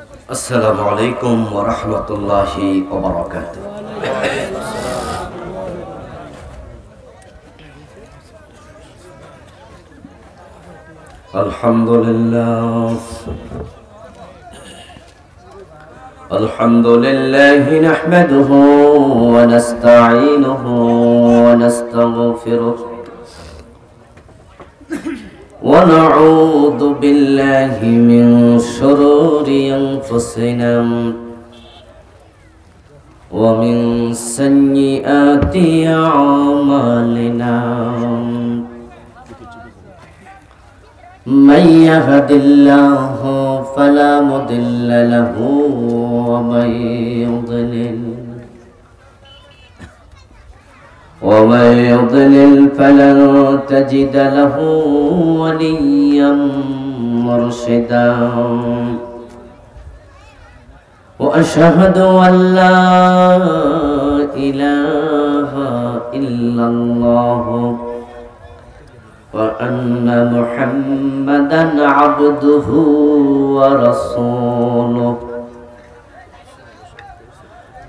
السلام عليكم ورحمة الله وبركاته. الحمد لله نحمده ونستعينه ونستغفره ونعوذ بالله من شرور أنفسنا ومن سيئات أعمالنا من يهد الله فلا مضل له ومن يضلل فلن تجد له وليا مرشدا وأشهد أن لا إله إلا الله وأن محمدا عبده ورسوله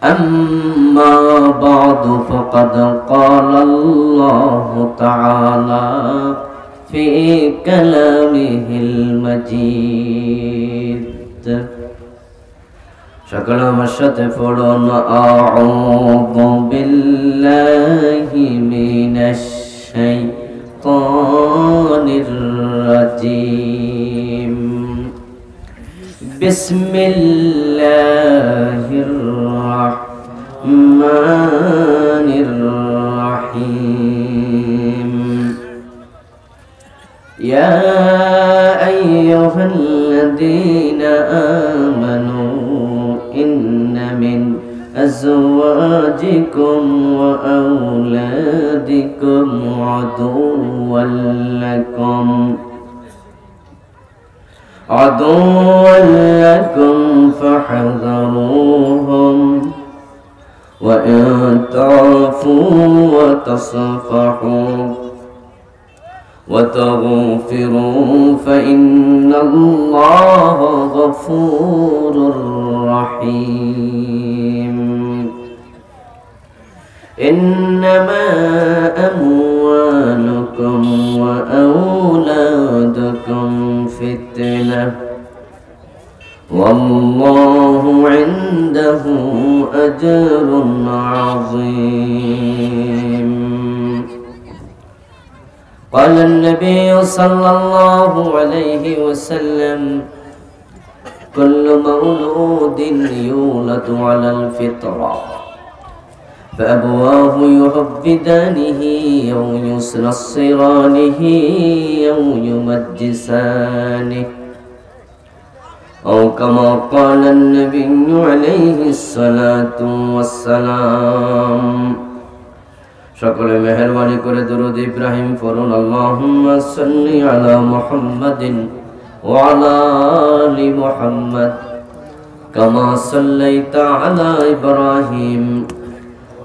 أما بعد فقد قال الله تعالى في كلامه المجيد شكرا مشت فرون أعوذ بالله من الشيطان الرجيم بسم الله الرحمن الرحيم يا أيها الذين آمنوا إن من أزواجكم وأولادكم عدوا لكم فاحذروهم وإن تعفوا وتصفحوا وتغفروا فإن الله غفور رحيم إنما أموالكم وأولادكم فتنة والله عنده أجر عظيم. قال النبي صلى الله عليه وسلم كل مولود يولد على الفطرة فأبواه يهودانه أو ينصرانه أو يمجسانه أو كما قال النبي عليه الصلاة والسلام. সকলে মেহেরবানি করে দরুদ ইব্রাহিম পড়ুন। আল্লাহুম্মা সাল্লি আলা মুহাম্মাদিন ওয়া আলা আলি মুহাম্মাদ কামা সাল্লাইতা আলা ইব্রাহিম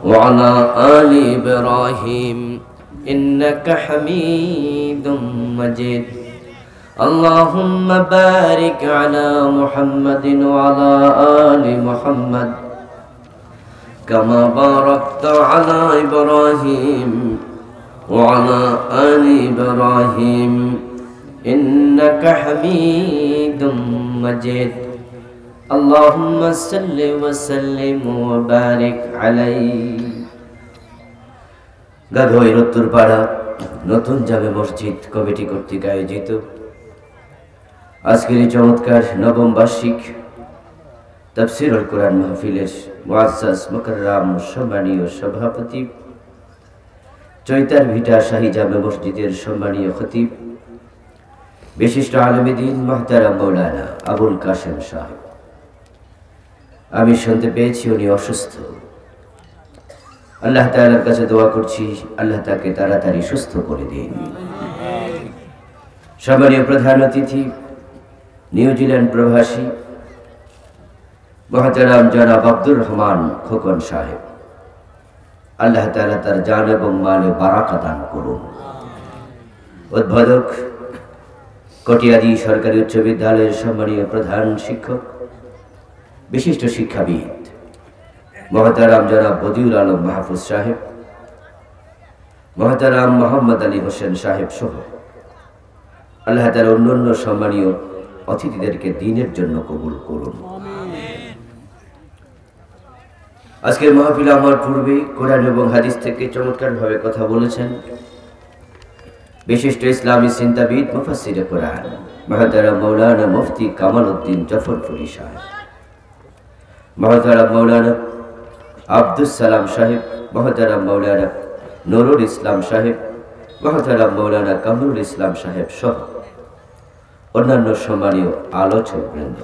ওয়া আলা আলি ইব্রাহিম ইন্নাকা হামিদুম মাজিদ। আল্লাহুম্মা বারিক আলা মুহাম্মাদিন ওয়া আলা আলি মুহাম্মাদ كما باركت على إبراهيم وعلى آل إبراهيم إنك حميد مجيد. اللهم صل وسلم وبارك عليه. গাধোয়ের উত্তরপাড়া নতুন জামে মসজিদ কমিটি কর্তৃক আয়োজিত আজকের এই চমৎকার নবম বার্ষিক তাফসীরুল কুরআন মাহফিলের মুআজ্জাজ মুকাররম সম্মানীয় সভাপতি চৈতার ভিটা শাহী জামে মসজিদের সম্মানীয় খতিব বিশিষ্ট আলেম দ্বীন মুহতারাম মাওলানা আবুল কাশেম সাহেব, আমি শুনতে পেয়েছি উনি অসুস্থ। আল্লাহ তাআলার কাছে দোয়া করছি আল্লাহ তাকে তাড়াতাড়ি সুস্থ করে দিন। সম্মানীয় প্রধান অতিথি নিউজিল্যান্ড প্রবাসী মুহতারাম জনাব আব্দুর রহমান খোকন সাহেব, আল্লাহ তাআলা তার জান এবং মালে বারাকা দান করুন। উদ্বোধক কটিয়াদি সরকারি উচ্চ বিদ্যালয়ের সম্মানীয় প্রধান শিক্ষক বিশিষ্ট শিক্ষাবিদ মহতারাম জনাব বদিউল আলম মাহফুজ সাহেব, মহতারাম মোহাম্মদ আলী হোসেন সাহেব সহ আল্লাহ তাআলা অন্যান্য সম্মানীয় অতিথিদেরকে দ্বীনের জন্য কবুল করুন। আজকের মাহফিলে আমার পূর্বে কোরআন এবং হাদিস থেকে চমৎকারভাবে কথা বলেছেন বিশিষ্ট ইসলামী চিন্তাবিদ মুফাসসিরে কোরআন মহতারাম মাওলানা মুফতি কামাল উদ্দিন জফরপুরি সাহেব, মহতারাম মাওলানা আব্দুস সালাম সাহেব, মহতারাম মাওলানা নুরুল ইসলাম সাহেব, মহতারাম মাওলানা কামরুল ইসলাম সাহেব সহ অন্যান্য সম্মানীয় আলোচক বৃন্দ,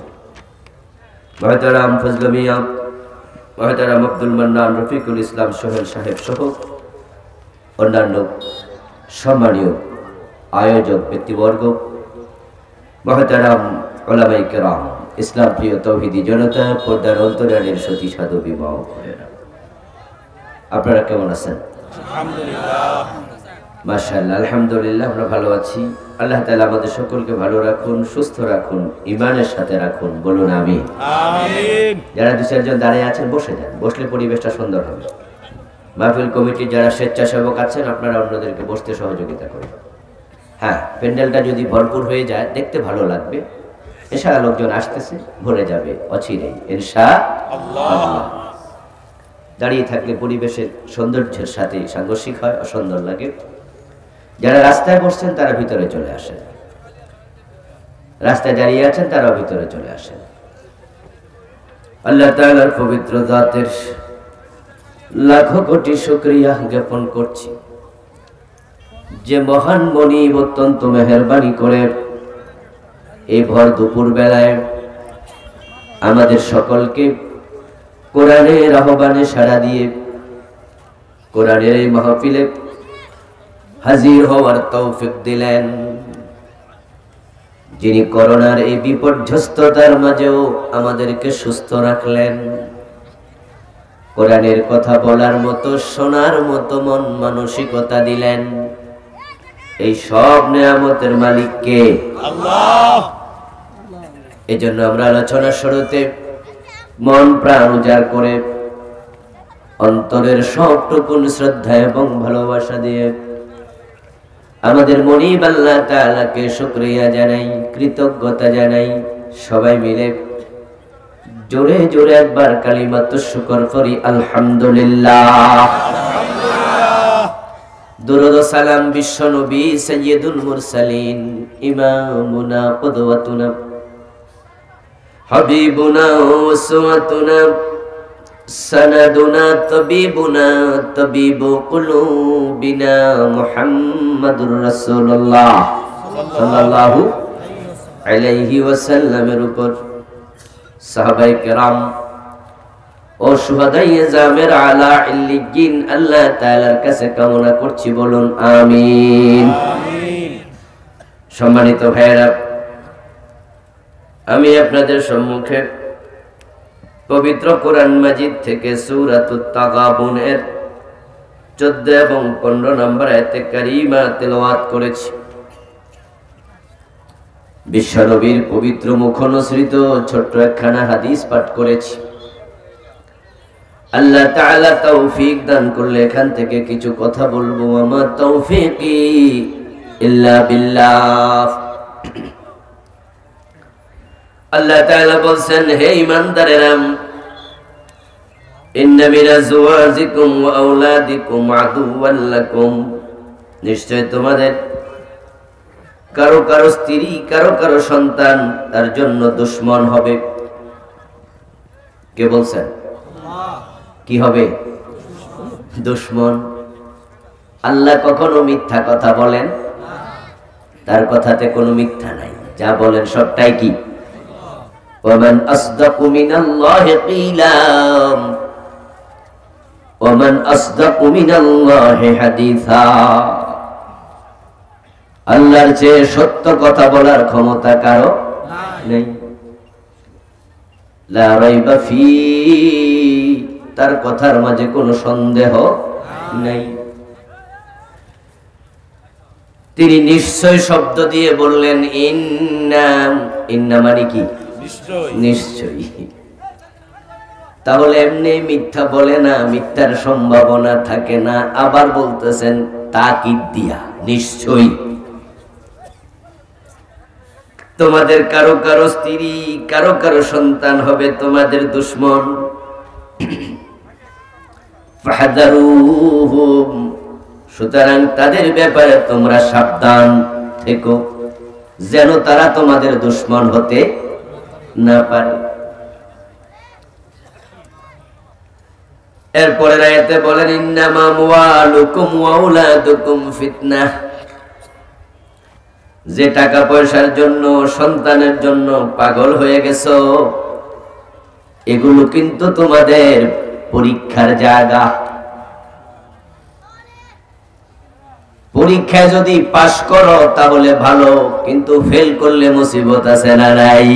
মহতারাম ফজল মিয়া, মহতারাম আব্দুল মান্নান, রফিকুল ইসলাম সোহেল সাহেব সহ অন্যান্য সম্মানীয় আয়োজক ব্যক্তিবর্গ, মহতারাম উলামায়ে কেরাম, ইসলাম প্রিয় তৌহিদি জনতা, পর্দার অন্তরালের সতী সাধু বিবাহ করেন, আপনারা কেমন আছেন? আলহামদুলিল্লাহ, মাশাআল্লাহ, আলহামদুলিল্লাহ, আমরা ভালো আছি। আল্লাহ তাআলা আমাদের সকলকে ভালো রাখুন, সুস্থ রাখুন, ঈমানের সাথে রাখুন, বলুন আমিন। আমিন। যারা দু চারজন দাঁড়িয়ে আছেন বসে যান, বসলে পরিবেশটা সুন্দর হবে। মাহফিল কমিটির যারা স্বেচ্ছাসেবক আছেন আপনারা অন্যদেরকে বসতে সহযোগিতা করুন। হ্যাঁ, প্যান্ডেলটা যদি ভরপুর হয়ে যায় দেখতে ভালো লাগবে। ইনশাআল্লাহ লোকজন আসতেছে, ভরে যাবে অচিরেই ইনশাআল্লাহ। দাঁড়িয়ে থাকলে পরিবেশের সৌন্দর্যের সাথে সাংঘর্ষিক হয়, অসুন্দর লাগে। যারা রাস্তায় বসছেন তারা ভিতরে চলে আসেন, রাস্তায় দাঁড়িয়ে আছেন তারাও ভিতরে চলে আসেন। আল্লাহ তাআলার পবিত্র জাতের লাখো কোটি শুকরিয়া জ্ঞাপন করছি যে মহান মনিব অত্যন্ত মেহেরবানি করে এই ভর দুপুর বেলায় আমাদের সকলকে কোরআনের আহ্বানে সাড়া দিয়ে কোরআনের এই মাহফিলে হাজির হওয়ার তৌফিক দিলেন, যিনি করোনার এই বিপর্যস্ততার মাঝেও আমাদেরকে সুস্থ রাখলেন, কোরআনের কথা বলার মতো শোনার মতো মন মানসিকতা দিলেন। এই সব নেয়ামতের মালিক কে? আল্লাহ। এজন্য আমরা আলোচনার শুরুতে মন প্রাণ উজাড় করে অন্তরের সবটুকুন শ্রদ্ধা এবং ভালোবাসা দিয়ে আমাদের মনিব আল্লাহ তাআলাকে শুকরিয়া জানাই, কৃতজ্ঞতা জানাই। সবাই মিলে জোরে জোরে একবার কালিমাতুশ শুকর করি আলহামদুলিল্লাহ। দুরূদ ও সালাম বিশ্ব নবী সাইয়্যিদুল মুরসালিন ইমামুনা কুদওয়াতুনা হাবিবুনা উসওয়াতুনা সানাদুনা তাবিবুনা তাবিবু কুলুবিনা মুহাম্মাদুর রাসূলুল্লাহ সাল্লাল্লাহু আলাইহি ওয়াসাল্লামের উপর সাহাবায়ে কেরাম ও শুহাদায়ে জামের আলা ইল্লিয়িন আল্লাহ তাআলার কাছে কামনা করছি, বলুন আমিন। আমিন। সম্মানিত ভাইরা, আমি আপনাদের সম্মুখে পবিত্র কোরআন মাজিদ থেকে সূরাতুত তাগাবুনের 14 এবং 15 নম্বর আয়াতে কারিমা তেলাওয়াত করেছি। বিশ্বনবীর পবিত্র মুখনসৃত ছোট্ট একখানা হাদিস পাঠ করেছি। আল্লাহ তাআলা তৌফিক দান করলে এখান থেকে কিছু কথা বলবো। আমার তৌফিকি ইল্লা বিল্লাহ। আল্লাহ তাআলা বলেন, হে ঈমানদারেরা, ইন্না মিন আজওয়াজিকুম ওয়া আওলাদিকুম আদুওয়াল লাকুম, নিশ্চয় তোমাদের কারো কারো স্ত্রী, কারো কারো সন্তান তার জন্য দুশমন হবে। কে বলছেন? কি হবে? দুশমন। আল্লাহ কখনো মিথ্যা কথা বলেন? তার কথাতে কোনো মিথ্যা নাই, যা বলেন সবটাই কি? ওয়ামান আসদাকু মিনাল্লাহি কিলা ওয়ামান আসদাকু মিনাল্লাহি হাদিসা। আল্লাহর চেয়ে সত্য কথা বলার ক্ষমতা কারো নেই। লা রাইবা ফি, তার কথার মাঝে কোনো সন্দেহ নেই। তিনি নিশ্চয় শব্দ দিয়ে বললেন ইন্না। ইন্না মানে কি? নিশ্চয়ই। তাহলে এমনি মিথ্যা বলে না, মিথ্যার সম্ভাবনা থাকে না। আবার বলতেছেন তাকিদ দিয়া, নিশ্চয়ই তোমাদের কারো কারো স্ত্রী, কারো কারো সন্তান হবে তোমাদের দুশ্মন। ফাহদারুহুম, সুতরাং তাদের ব্যাপারে তোমরা সাবধান থেকো, যেন তারা তোমাদের দুশ্মন হতে না পারে। এরপরে আয়াতে বলেন ইন্নামা আমওয়ালুকুম ওয়া আওলাদুকুম ফিতনাহ, যে টাকা পয়সার জন্য, সন্তানের জন্য পাগল হয়ে গেছো, এগুলো কিন্তু তোমাদের পরীক্ষার জায়গা। পরীক্ষায় যদি পাশ করো তাহলে ভালো, কিন্তু ফেল করলে মুসিবত আছে না নাই?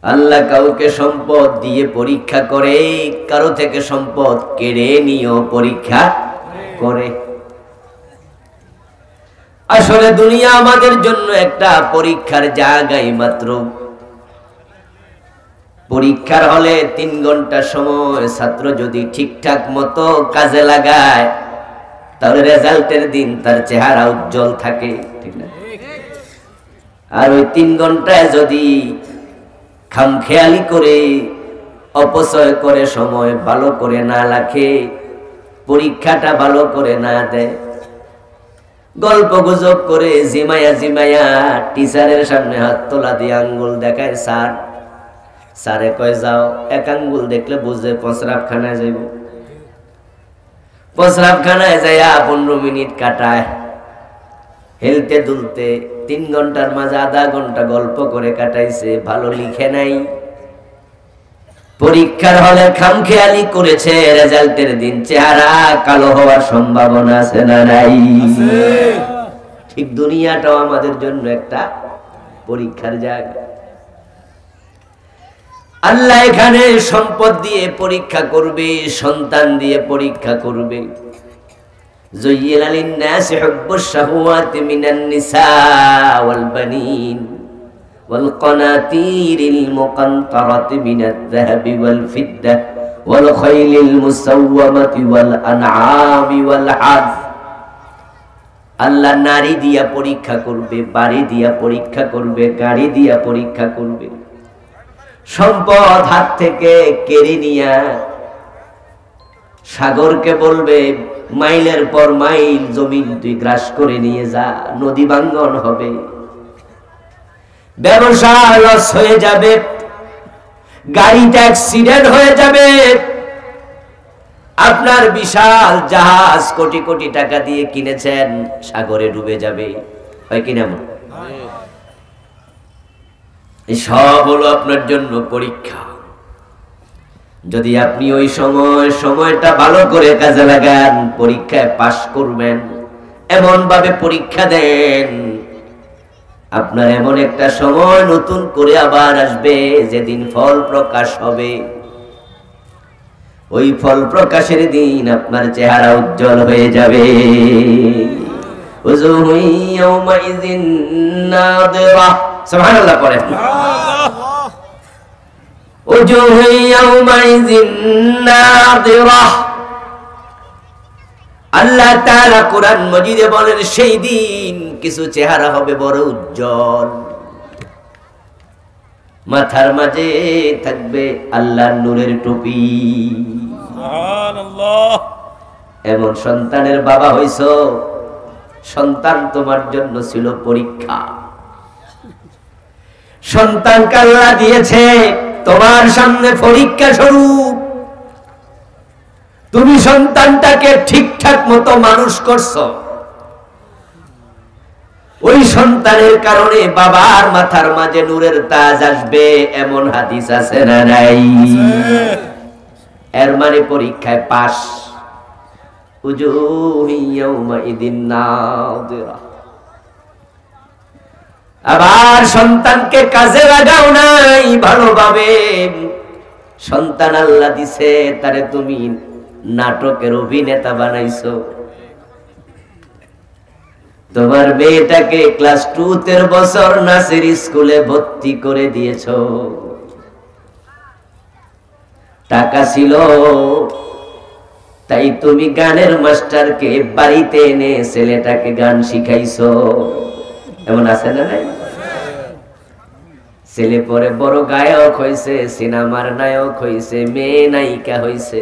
আল্লাহ কাউকে সম্পদ দিয়ে পরীক্ষা করে, কারো থেকে সম্পদ কেড়ে নিয়েও পরীক্ষা করে। আসলে দুনিয়া আমাদের জন্য একটা পরীক্ষার জায়গায় মাত্র। পরীক্ষার হলে 3 ঘন্টা সময় ছাত্র যদি ঠিকঠাক মতো কাজে লাগায়, তাহলে রেজাল্টের দিন তার চেহারা উজ্জ্বল থাকে, ঠিক না? আর ওই 3 ঘন্টায় যদি খামখেয়ালি করে, অপচয় করে, সময় ভালো করে না রাখে, পরীক্ষাটা ভালো করে না দেয়, গল্প গুজব করে, জিমায়া জিমায়া টিচারের সামনে হাত তোলা দিয়ে আঙ্গুল দেখায়, স্যার স্যারে কয় যাও, এক আঙ্গুল দেখলে বুঝে প্রস্রাবখানায় যাইব। প্রস্রাবখানায় যাইয়া 15 মিনিট কাটায় হেলতে দুলতে, 3 ঘন্টার মাঝে আধা ঘন্টা গল্প করে কাটাইছে, ভালো লিখে নাই। পরীক্ষার হলে খামখেয়ালি করেছে, রেজাল্টের দিন চেহারা কালো হওয়ার সম্ভাবনা আছে না নাই? ঠিক দুনিয়াটাও আমাদের জন্য একটা পরীক্ষার জায়গা। আল্লাহ এখানে সম্পদ দিয়ে পরীক্ষা করবে, সন্তান দিয়ে পরীক্ষা করবে। زين للناس حب الشهوات من النساء والبنين والقناطير المقنطرة من الذهب والفضة والخيل المسومة والأنعام والحرث। আল্লাহ নারী দিয়া পরীক্ষা করবে, বাড়ি দিয়া পরীক্ষা করবে, গাড়ি দিয়া পরীক্ষা করবে। সম্পদ হাত থেকে কেড়ে নিয়া সাগরকে বলবে মাইলের পর মাইল জমিন তুই গ্রাস করে নিয়ে যা, নদী ভাঙ্গন হবে, ব্যবসা লস হয়ে যাবে, গাড়িটা অ্যাক্সিডেন্ট হয়ে যাবে, আপনার বিশাল জাহাজ কোটি কোটি টাকা দিয়ে কিনেছেন সাগরে ডুবে যাবে, হয় কিনা? এই সব হলো আপনার জন্য পরীক্ষা। যদি আপনি ওই সময়টা ভালো করে কাজে লাগান, পরীক্ষায় পাশ করবেন, এমন ভাবে পরীক্ষা দেন, আপনার এমন একটা সময় নতুন করে আবার আসবে যেদিন ফল প্রকাশ হবে। ওই ফল প্রকাশের দিন আপনার চেহারা উজ্জ্বল হয়ে যাবে। সুবহানাল্লাহ পড়েন। আল্লাহ তাআলা কোরআন মাজিদে বলেন সেই দিন কিছু চেহারা হবে বড় উজ্জ্বল, মাথার মাঝে থাকবে আল্লাহর নূরের টুপি। সুবহানাল্লাহ। এমন সন্তানের বাবা হইছো, সন্তান তোমার জন্য ছিল পরীক্ষা। সন্তানকে আল্লাহ দিয়েছে তোমার সামনে পরীক্ষা স্বরূপ। তুমি সন্তানটাকে ঠিকঠাক মতো মানুষ করছো, ওই সন্তানের কারণে বাবার মাথার মাঝে নূরের তাজ আসবে, এমন হাদিস আছে না নাই? এর মানে পরীক্ষায় পাস। আবার সন্তানকে কাজে লাগাও নাই ভালোভাবে। সন্তান আল্লাহ দিছে, তারে তুমি নাটকের অভিনেতা বানাইছো। তোমার মেয়েটাকে ক্লাস 2 বছর নার্সারি স্কুলে ভর্তি করে দিয়েছো। টাকা ছিল, তাই তুমি গানের মাস্টারকে বাড়িতে এনে ছেলেটাকে গান শিখাইছো। এমন আছে না নাই? ছেলে পরে বড় গায়ক হয়েছে, সিনেমার নায়ক হয়েছে, মেয়ে নায়িকা হয়েছে।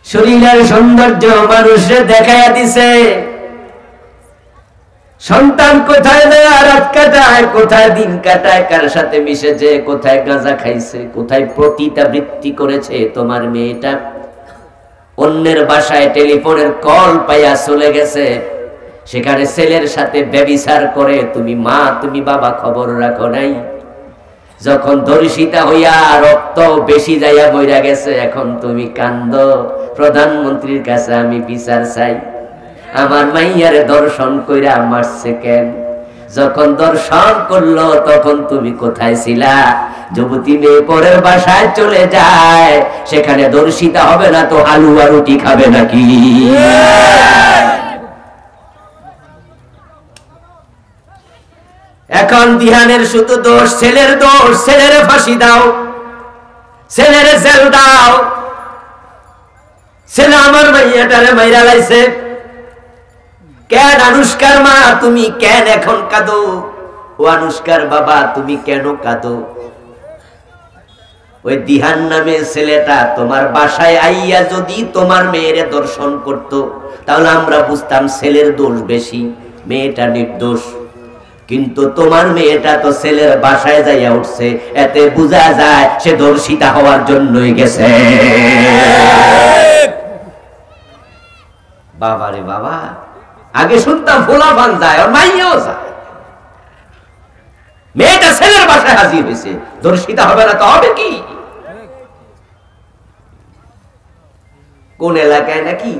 শরীরের সৌন্দর্য মানুষে দেখাইয়া দিছে। সন্তান কোথায় দেয়া রাত কাটায়, কোথায় দিন কাটায়, কার সাথে মিশেছে, কোথায় গাঁজা খাইছে, কোথায় পতিতাবৃত্তি করেছে। তোমার মেয়েটা অন্যের বাসায় টেলিফোনের কল পাইয়া চলে গেছে, সেখানে ছেলের সাথে ব্যভিচার করে। তুমি মা, তুমি বাবা খবর রাখো নাই। যখন ধর্ষিতা হইয়া রক্ত বেশি যাইয়া মইরা গেছে, এখন তুমি কান্দ, প্রধানমন্ত্রীর কাছে আমি বিচার চাই। আমার মাইয়ারে দর্শন কইরা মারছে কেন? যখন দর্শন করলো তখন তুমি কোথায় ছিলা? যুবতী মেয়ে পরের বাসায় চলে যায়, সেখানে দর্শিতা হবে না তো হালুয়া রুটি খাবে নাকি? এখন দিহানের শুধু দোষ, ছেলের দোষ। ছেলের ফাঁসি দাও, ছেলের জেল দাও। ছেলে আমার মাইয়াটারে মাইরা লাইছে। কেন আনুষ্কার মা তুমি কেন এখন কাঁদো? ও আনুষ্কার বাবা তুমি কেন কাঁদো? ওই দিহান নামে ছেলেটা তোমার বাসায় আইয়া যদি তোমার মেয়েরে দর্শন করত, তাহলে আমরা বুঝতাম ছেলের দোষ বেশি, মেয়েটা নির্দোষ। কিন্তু তোমার মেয়েটা তো ছেলের বাসায় যাইয়া উঠছে, এতে বোঝা যায় সে দর্শিতা হওয়ার জন্যই গেছে। বাবারে বাবা, আগে শুনতাম ফোলাফান যায়, আর মাইয়াও যায়। মেয়েটা ছেলের বাসায় হাজির হয়েছে, দর্শিতা হবে না তো হবে কি? কোন এলাকায় নাকি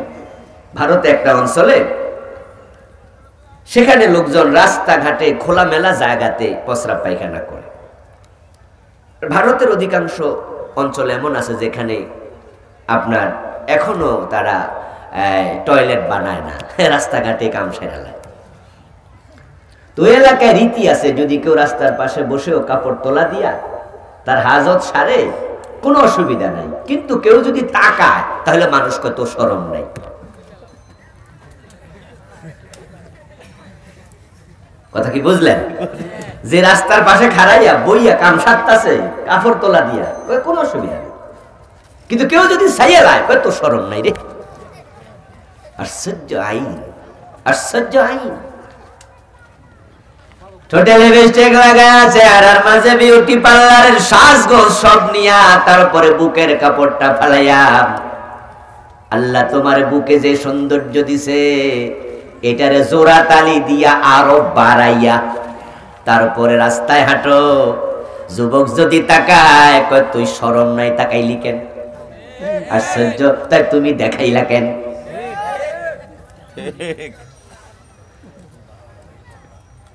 ভারতে একটা অঞ্চলে, সেখানে লোকজন রাস্তাঘাটে খোলামেলা জায়গাতে প্রস্রাব পায়খানা করে। ভারতের অধিকাংশ অঞ্চল এমন আছে যেখানে আপনার এখনো তারা টয়লেট বানায় না, রাস্তাঘাটে কাম সেরালায়। তো এলাকায় রীতি আছে, যদি কেউ রাস্তার পাশে বসেও কাপড় তোলা দিয়া তার হাজত সারে, কোনো অসুবিধা নাই। কিন্তু কেউ যদি তাকায় তাহলে মানুষ কত শরম নাই। কথা কি বুঝলেন? যে রাস্তার পাশে খাড়াইয়া বইয়া কাম সারতাছে কাপড় তোলা দিয়া, কোনো অসুবিধা নেই। কিন্তু কেউ যদি ছাইয়া লায়, কত শরম নাই রে। আশ্চর্য আইন, আশ্চর্য আইন। ঠোঁটে লিপস্টিক লাগায় আছে, আর মাঝে বিউটি পার্লারের সাজগোজ সব নিয়া, তারপরে বুকের কাপড়টা ফালাইয়া। আল্লাহ তোমার বুকে যে সৌন্দর্য দিছে, এটারে জোড়া তালি দিয়া আরো বাড়াইয়া তারপরে রাস্তায় হাঁটো। যুবক যদি তাকায়, কয় তুই শরম নাই, তাকাইলি কেন? আশ্চর্য, তাই তুমি দেখাইলা কেন?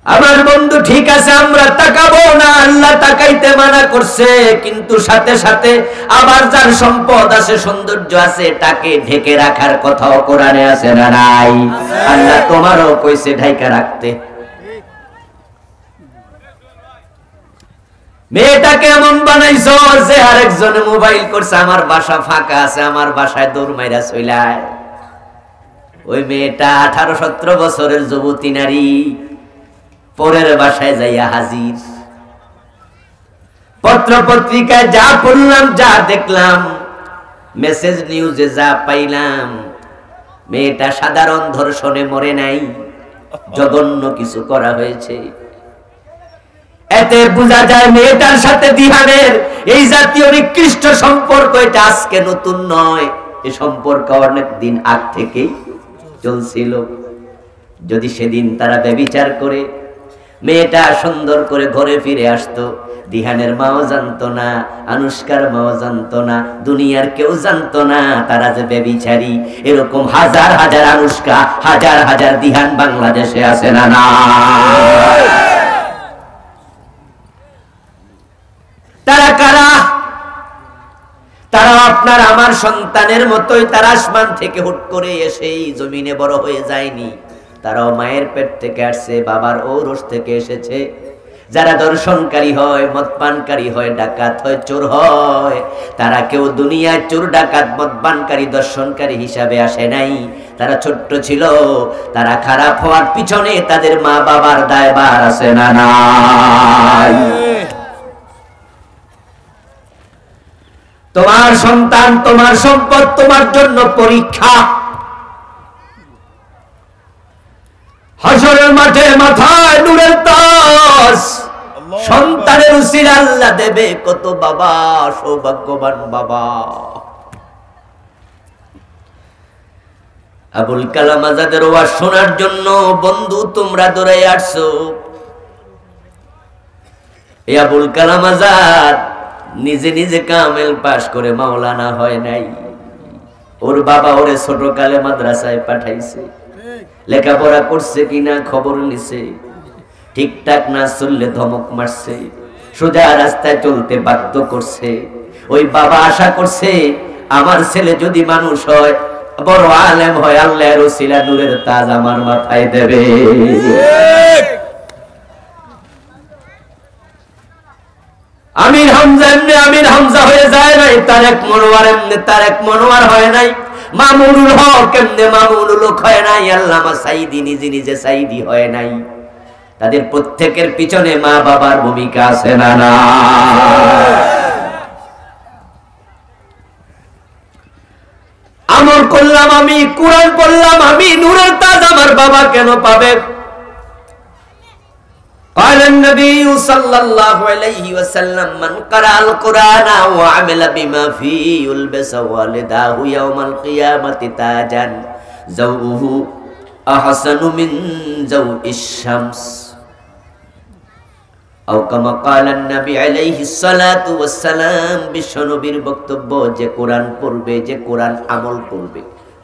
আমার বন্ধু ঠিক আছে, আমরা তাকাবো না, আল্লাহ তাকাইতে মানা করছে। কিন্তু সাথে সাথে আবার যার সম্পদ আছে, সৌন্দর্য আছে, তাকে ঢেকে রাখার কথাও কোরআনে আছে না নাই? আল্লাহ তোমারও কইছে ঢাইকা রাখতে। মেয়েটাকে এমন বানাইছো যে আরেকজনে মোবাইল করছে, আমার বাসা ফাঁকা আছে, আমার বাসায় দৌড় মাইরা চইলায়। ওই মেয়েটা 18-17 বছরের যুবতী নারী পরের বাসায় যাইয়া হাজির। পত্র পত্রিকায় যা পড়লাম, যা দেখলাম, মেসেজ নিউজে যা পাইলাম, মেয়েটা সাধারণ ধর্ষণে মরে নাই, জঘন্য কিছু করা হয়েছে। এতে বোঝা যায় মেয়েটার সাথে দিহানের এই জাতীয় নিকৃষ্ট সম্পর্ক, এটা আজকে নতুন নয়। এই সম্পর্ক অনেক দিন আগ থেকেই চলছিল। যদি সেদিন তারা ব্যভিচার করে মেয়েটা সুন্দর করে ঘরে ফিরে আসতো, দিহানের মাও জানতো না, আনুষ্কার মাও জানতো না, দুনিয়ার কেউ জানতো না তারা যে ব্যভিচারী। এরকম হাজার হাজার আনুষ্কা, হাজার হাজার দিহান বাংলাদেশে আছে না না? তারা কারা? তারা আপনার আমার সন্তানের মতোই। তারা আসমান থেকে হুট করে এসেই জমিনে বড় হয়ে যায়নি। তারাও মায়ের পেট থেকে আসছে, বাবার ঔরস থেকে এসেছে। যারা দর্শনকারী হয়, মদপানকারী হয়, ডাকাত হয়, চোর হয়, তারা কেউ দুনিয়ায় চোর, ডাকাত, মদপানকারী, দর্শনকারী হিসাবে আসে নাই। তারা ছোট্ট ছিল। তারা খারাপ হওয়ার পিছনে তাদের মা বাবার দায়ভার আছে না নাই? তোমার সন্তান, তোমার সম্পদ তোমার জন্য পরীক্ষা। হাসরের মাঠে মাথায় নূরের তাজ সন্তানের উসিলা আল্লাহ দেবে। কত বাবা সৌভাগ্যবান বাবা। আবুল কালাম আজাদের ওয়াজ শোনার জন্য বন্ধু তোমরা দৌড়ে আসছো। এই আবুল কালাম আজাদ নিজে নিজে কামেল পাশ করে মাওলানা হয় নাই। ওর বাবা ওরে ছোট কালে মাদ্রাসায় পাঠাইছে। লেখাপড়া করছে কিনা খবর নিছে। ঠিকঠাক না চললে ধমক মারছে, সোজা রাস্তায় চলতে বাধ্য করছে। ওই বাবা আশা করছে আমার ছেলে যদি মানুষ হয়, বড় আলেম হয়, আল্লাহর ওসিলা নূরের তাজ আমার মাথায় দেবে। আমির হামজা এমনি আমির হামজা হয়ে যায় নাই, তারেক মনোয়ার এমনি তারেক মনোয়ার হয় নাই, মামুনুল হক এমনি মামুনুল হক হয় নাই, আল্লামা সাইদি নিজে নিজে সাইদি হয় নাই। তাদের প্রত্যেকের পিছনে মা বাবার ভূমিকা আছে না না? আমল করলাম আমি, কোরআন পড়লাম আমি, নূরের তাজ আমার বাবা কেন পাবে? قال النبي صلى الله عليه وسلم من قرأ القرآن وعمل بما فيه يلبس والداه يوم القيامة تاجا زوءه أحسن من زوء الشمس أو كما قال النبي عليه الصلاة والسلام। বিশ্বনবীর বক্তব্য, যে কোরআন পড়বে, যে কোরআন আমল করবে,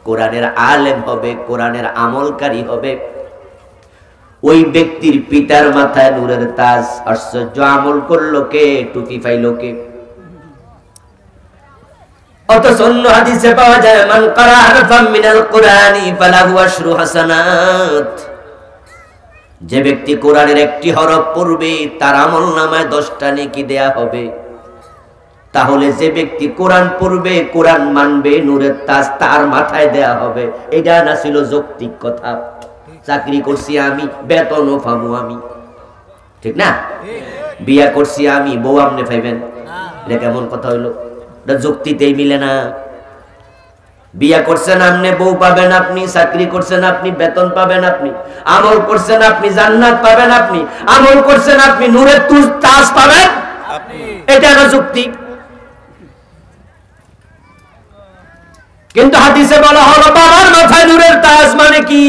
কোরআনের আলেম হবে, কোরআনের আমলকারী হবে, ওই ব্যক্তির পিতার মাথায় নূরের তাজ। আশ্চর্য, আমল করলো কে, টুপি পাইলো কে? অথচ অন্য হাদিসে পাওয়া যায় মান কারা হারফাম মিনাল কুরআনি ফালাহু আশরু হাসানাত। যে ব্যক্তি কোরআনের একটি হরফ পড়বে তার আমলনামায় 10টা নেকি দেয়া হবে। তাহলে যে ব্যক্তি কোরআন পড়বে, কোরআন মানবে, নূরের তাজ তার মাথায় দেয়া হবে। এটা না ছিল যৌক্তিক কথা? চাকরি করছি আমি, বেতনও পাবো আমি, ঠিক না? বিয়া করছি আমি, বউ আপনি পাইবেন, এটা কেমন কথা হইলো? এটা যুক্তিতেই মিলে না। বিয়া করছেন আপনি, বউ পাবেন আপনি, চাকরি করছেন আপনি, বেতন পাবেন আপনি, আমল করছেন আপনি, জান্নাত পাবেন আপনি, আমল করছেন আপনি, নূরের তাজ পাবেন আপনি। এটা না যুক্তি। কিন্তু হাদিসে বলা হলো বাবার মাথায় নূরের তাজ, মানে কি?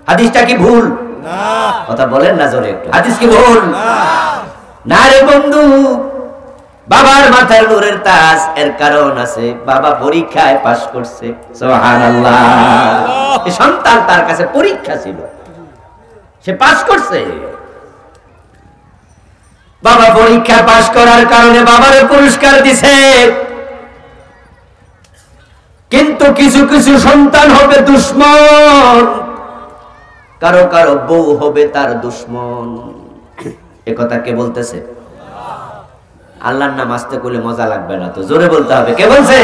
হাদিসটা কি ভুল? না। কথা বলেন না জোরে একটু। হাদিস কি ভুল? না রে বন্ধু। বাবার মাথায় নূরের তাজ, এর কারণ আছে। বাবা পরীক্ষায় পাস করছে, সুবহানাল্লাহ। এই সন্তান তার কাছে পরীক্ষা ছিল, সে পাস করছে। বাবা পরীক্ষা পাস করার কারণে বাবারে পুরস্কার দিছে। কিন্তু কিছু কিছু সন্তান হবে দুশ্মন, কারো কারো বউ হবে তার দুশ্মন। এ কথা কে বলতেছে? আল্লাহর নাম আসতে করলে মজা লাগবে না তো, জোরে বলতে হবে। কে বলছে?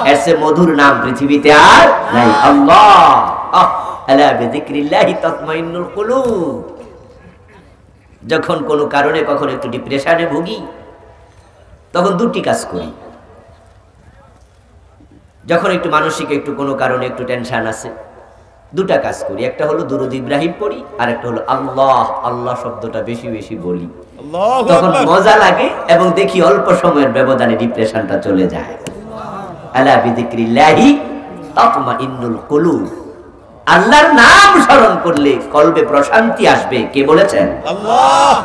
এর চেয়ে মধুর নাম পৃথিবীতে আর নাই, আল্লাহ। আলা বিযিকরিল্লাহি তাতমাইন্নুল কুলুব। যখন কোনো কারণে কখনো একটু ডিপ্রেশনে ভুগি, তখন দুটি কাজ করি। যখন একটু মানসিক একটু কোনো কারণে একটু টেনশন আছে, দুটা কাজ করি। একটা হলো দুরূদ ইব্রাহিম পড়ি, আর একটা হলো আল্লাহ আল্লাহ শব্দটা বেশি বেশি বলি। তখন মজা লাগে এবং দেখি অল্প সময়ের ব্যবধানে ডিপ্রেশনটা চলে যায়। আলা বিযিকরিল্লাহি তাতমাইন্নুল কুলুব। আল্লাহর নাম স্মরণ করলে কলবে প্রশান্তি আসবে। কে বলেছেন? আল্লাহ।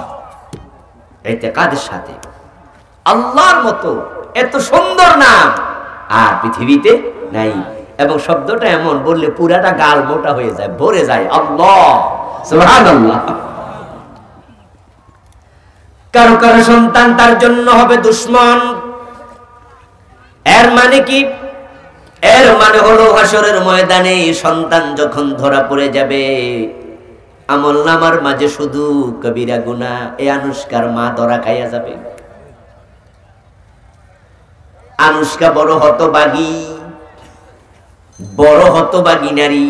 ইতিকাদের সাথে আল্লাহর মতো এত সুন্দর নাম আর পৃথিবীতে নাই। এবং শব্দটা এমন বললে পুরাটা গাল মোটা হয়ে যায়, ভরে যায়। আল্লাহ, সুবহানাল্লাহ। কারো কারো সন্তান তার জন্য হবে দুশ্মন। এর মানে কি? এর মানে হলো হাসরের ময়দানে সন্তান যখন ধরা পড়ে যাবে, আমল নামার মাঝে শুধু কবিরা গুনাহ। এই আনুষ্কার মা ধরা খাইয়া যাবে। আনুষ্কা বড় হতবাগী নারী।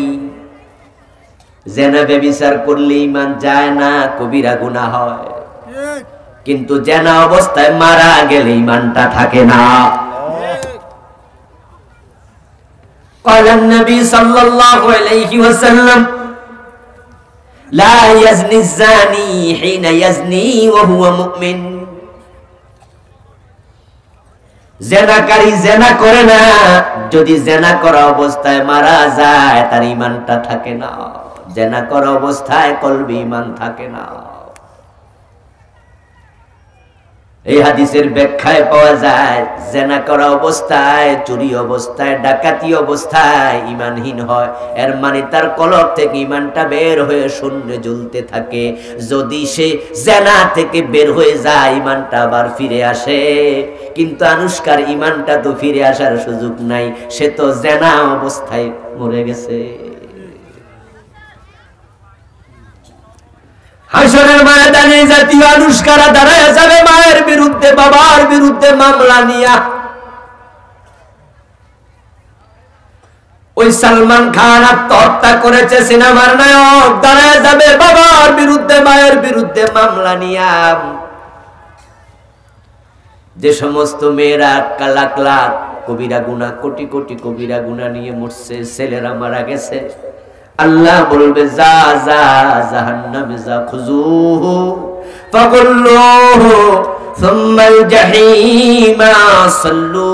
জেনা ব্যভিচার করলে ঈমান যায় না, কবিরা গুনাহ হয়। কিন্তু জেনা অবস্থায় মারা গেলে ঈমানটা থাকে না। قال النبي صلى الله عليه وسلم لا يزني الزاني حين يزني وهو مؤمن। জেনাকারী জেনা করে না, যদি জেনা করা অবস্থায় মারা যায় তার ঈমানটা থাকে না। জেনা করা অবস্থায় কলবে ঈমান থাকে না। এই হাদিসের ব্যাখ্যায় পাওয়া যায় জেনা করা অবস্থায়, চুরি অবস্থায়, ডাকাতি অবস্থায় ঈমানহীন হয়। এর মানে তার কলব থেকে ঈমানটা বের হয়ে শূন্যে জ্বলতে থাকে। যদি সে জেনা থেকে বের হয়ে যায় ঈমানটা আবার ফিরে আসে। কিন্তু আনুষ্কার ঈমানটা তো ফিরে আসার সুযোগ নাই, সে তো জেনা অবস্থায় মরে গেছে। হাসরের ময়দানে জাতীয় আনুষ্কারা দাঁড়ায় যাবে মায়ের বিরুদ্ধে, বাবার বিরুদ্ধে মামলা নিয়া। ওই সালমান খান আত্মহত্যা করেছে সিনেমার নায়ক, দাঁড়ায় যাবে বাবার বিরুদ্ধে মায়ের বিরুদ্ধে মামলা নিয়া। যে সমস্ত মেয়েরা লাখ লাখ কবিরা গুনাহ, কোটি কোটি কবিরা গুনাহ নিয়ে মরছে, ছেলেরা মারা গেছে, আল্লাহ বলবে যা যা জাহান্নামে যা, খুজুহু ফাগুল্লুহু সুম্মাল জাহিমা সাল্লু।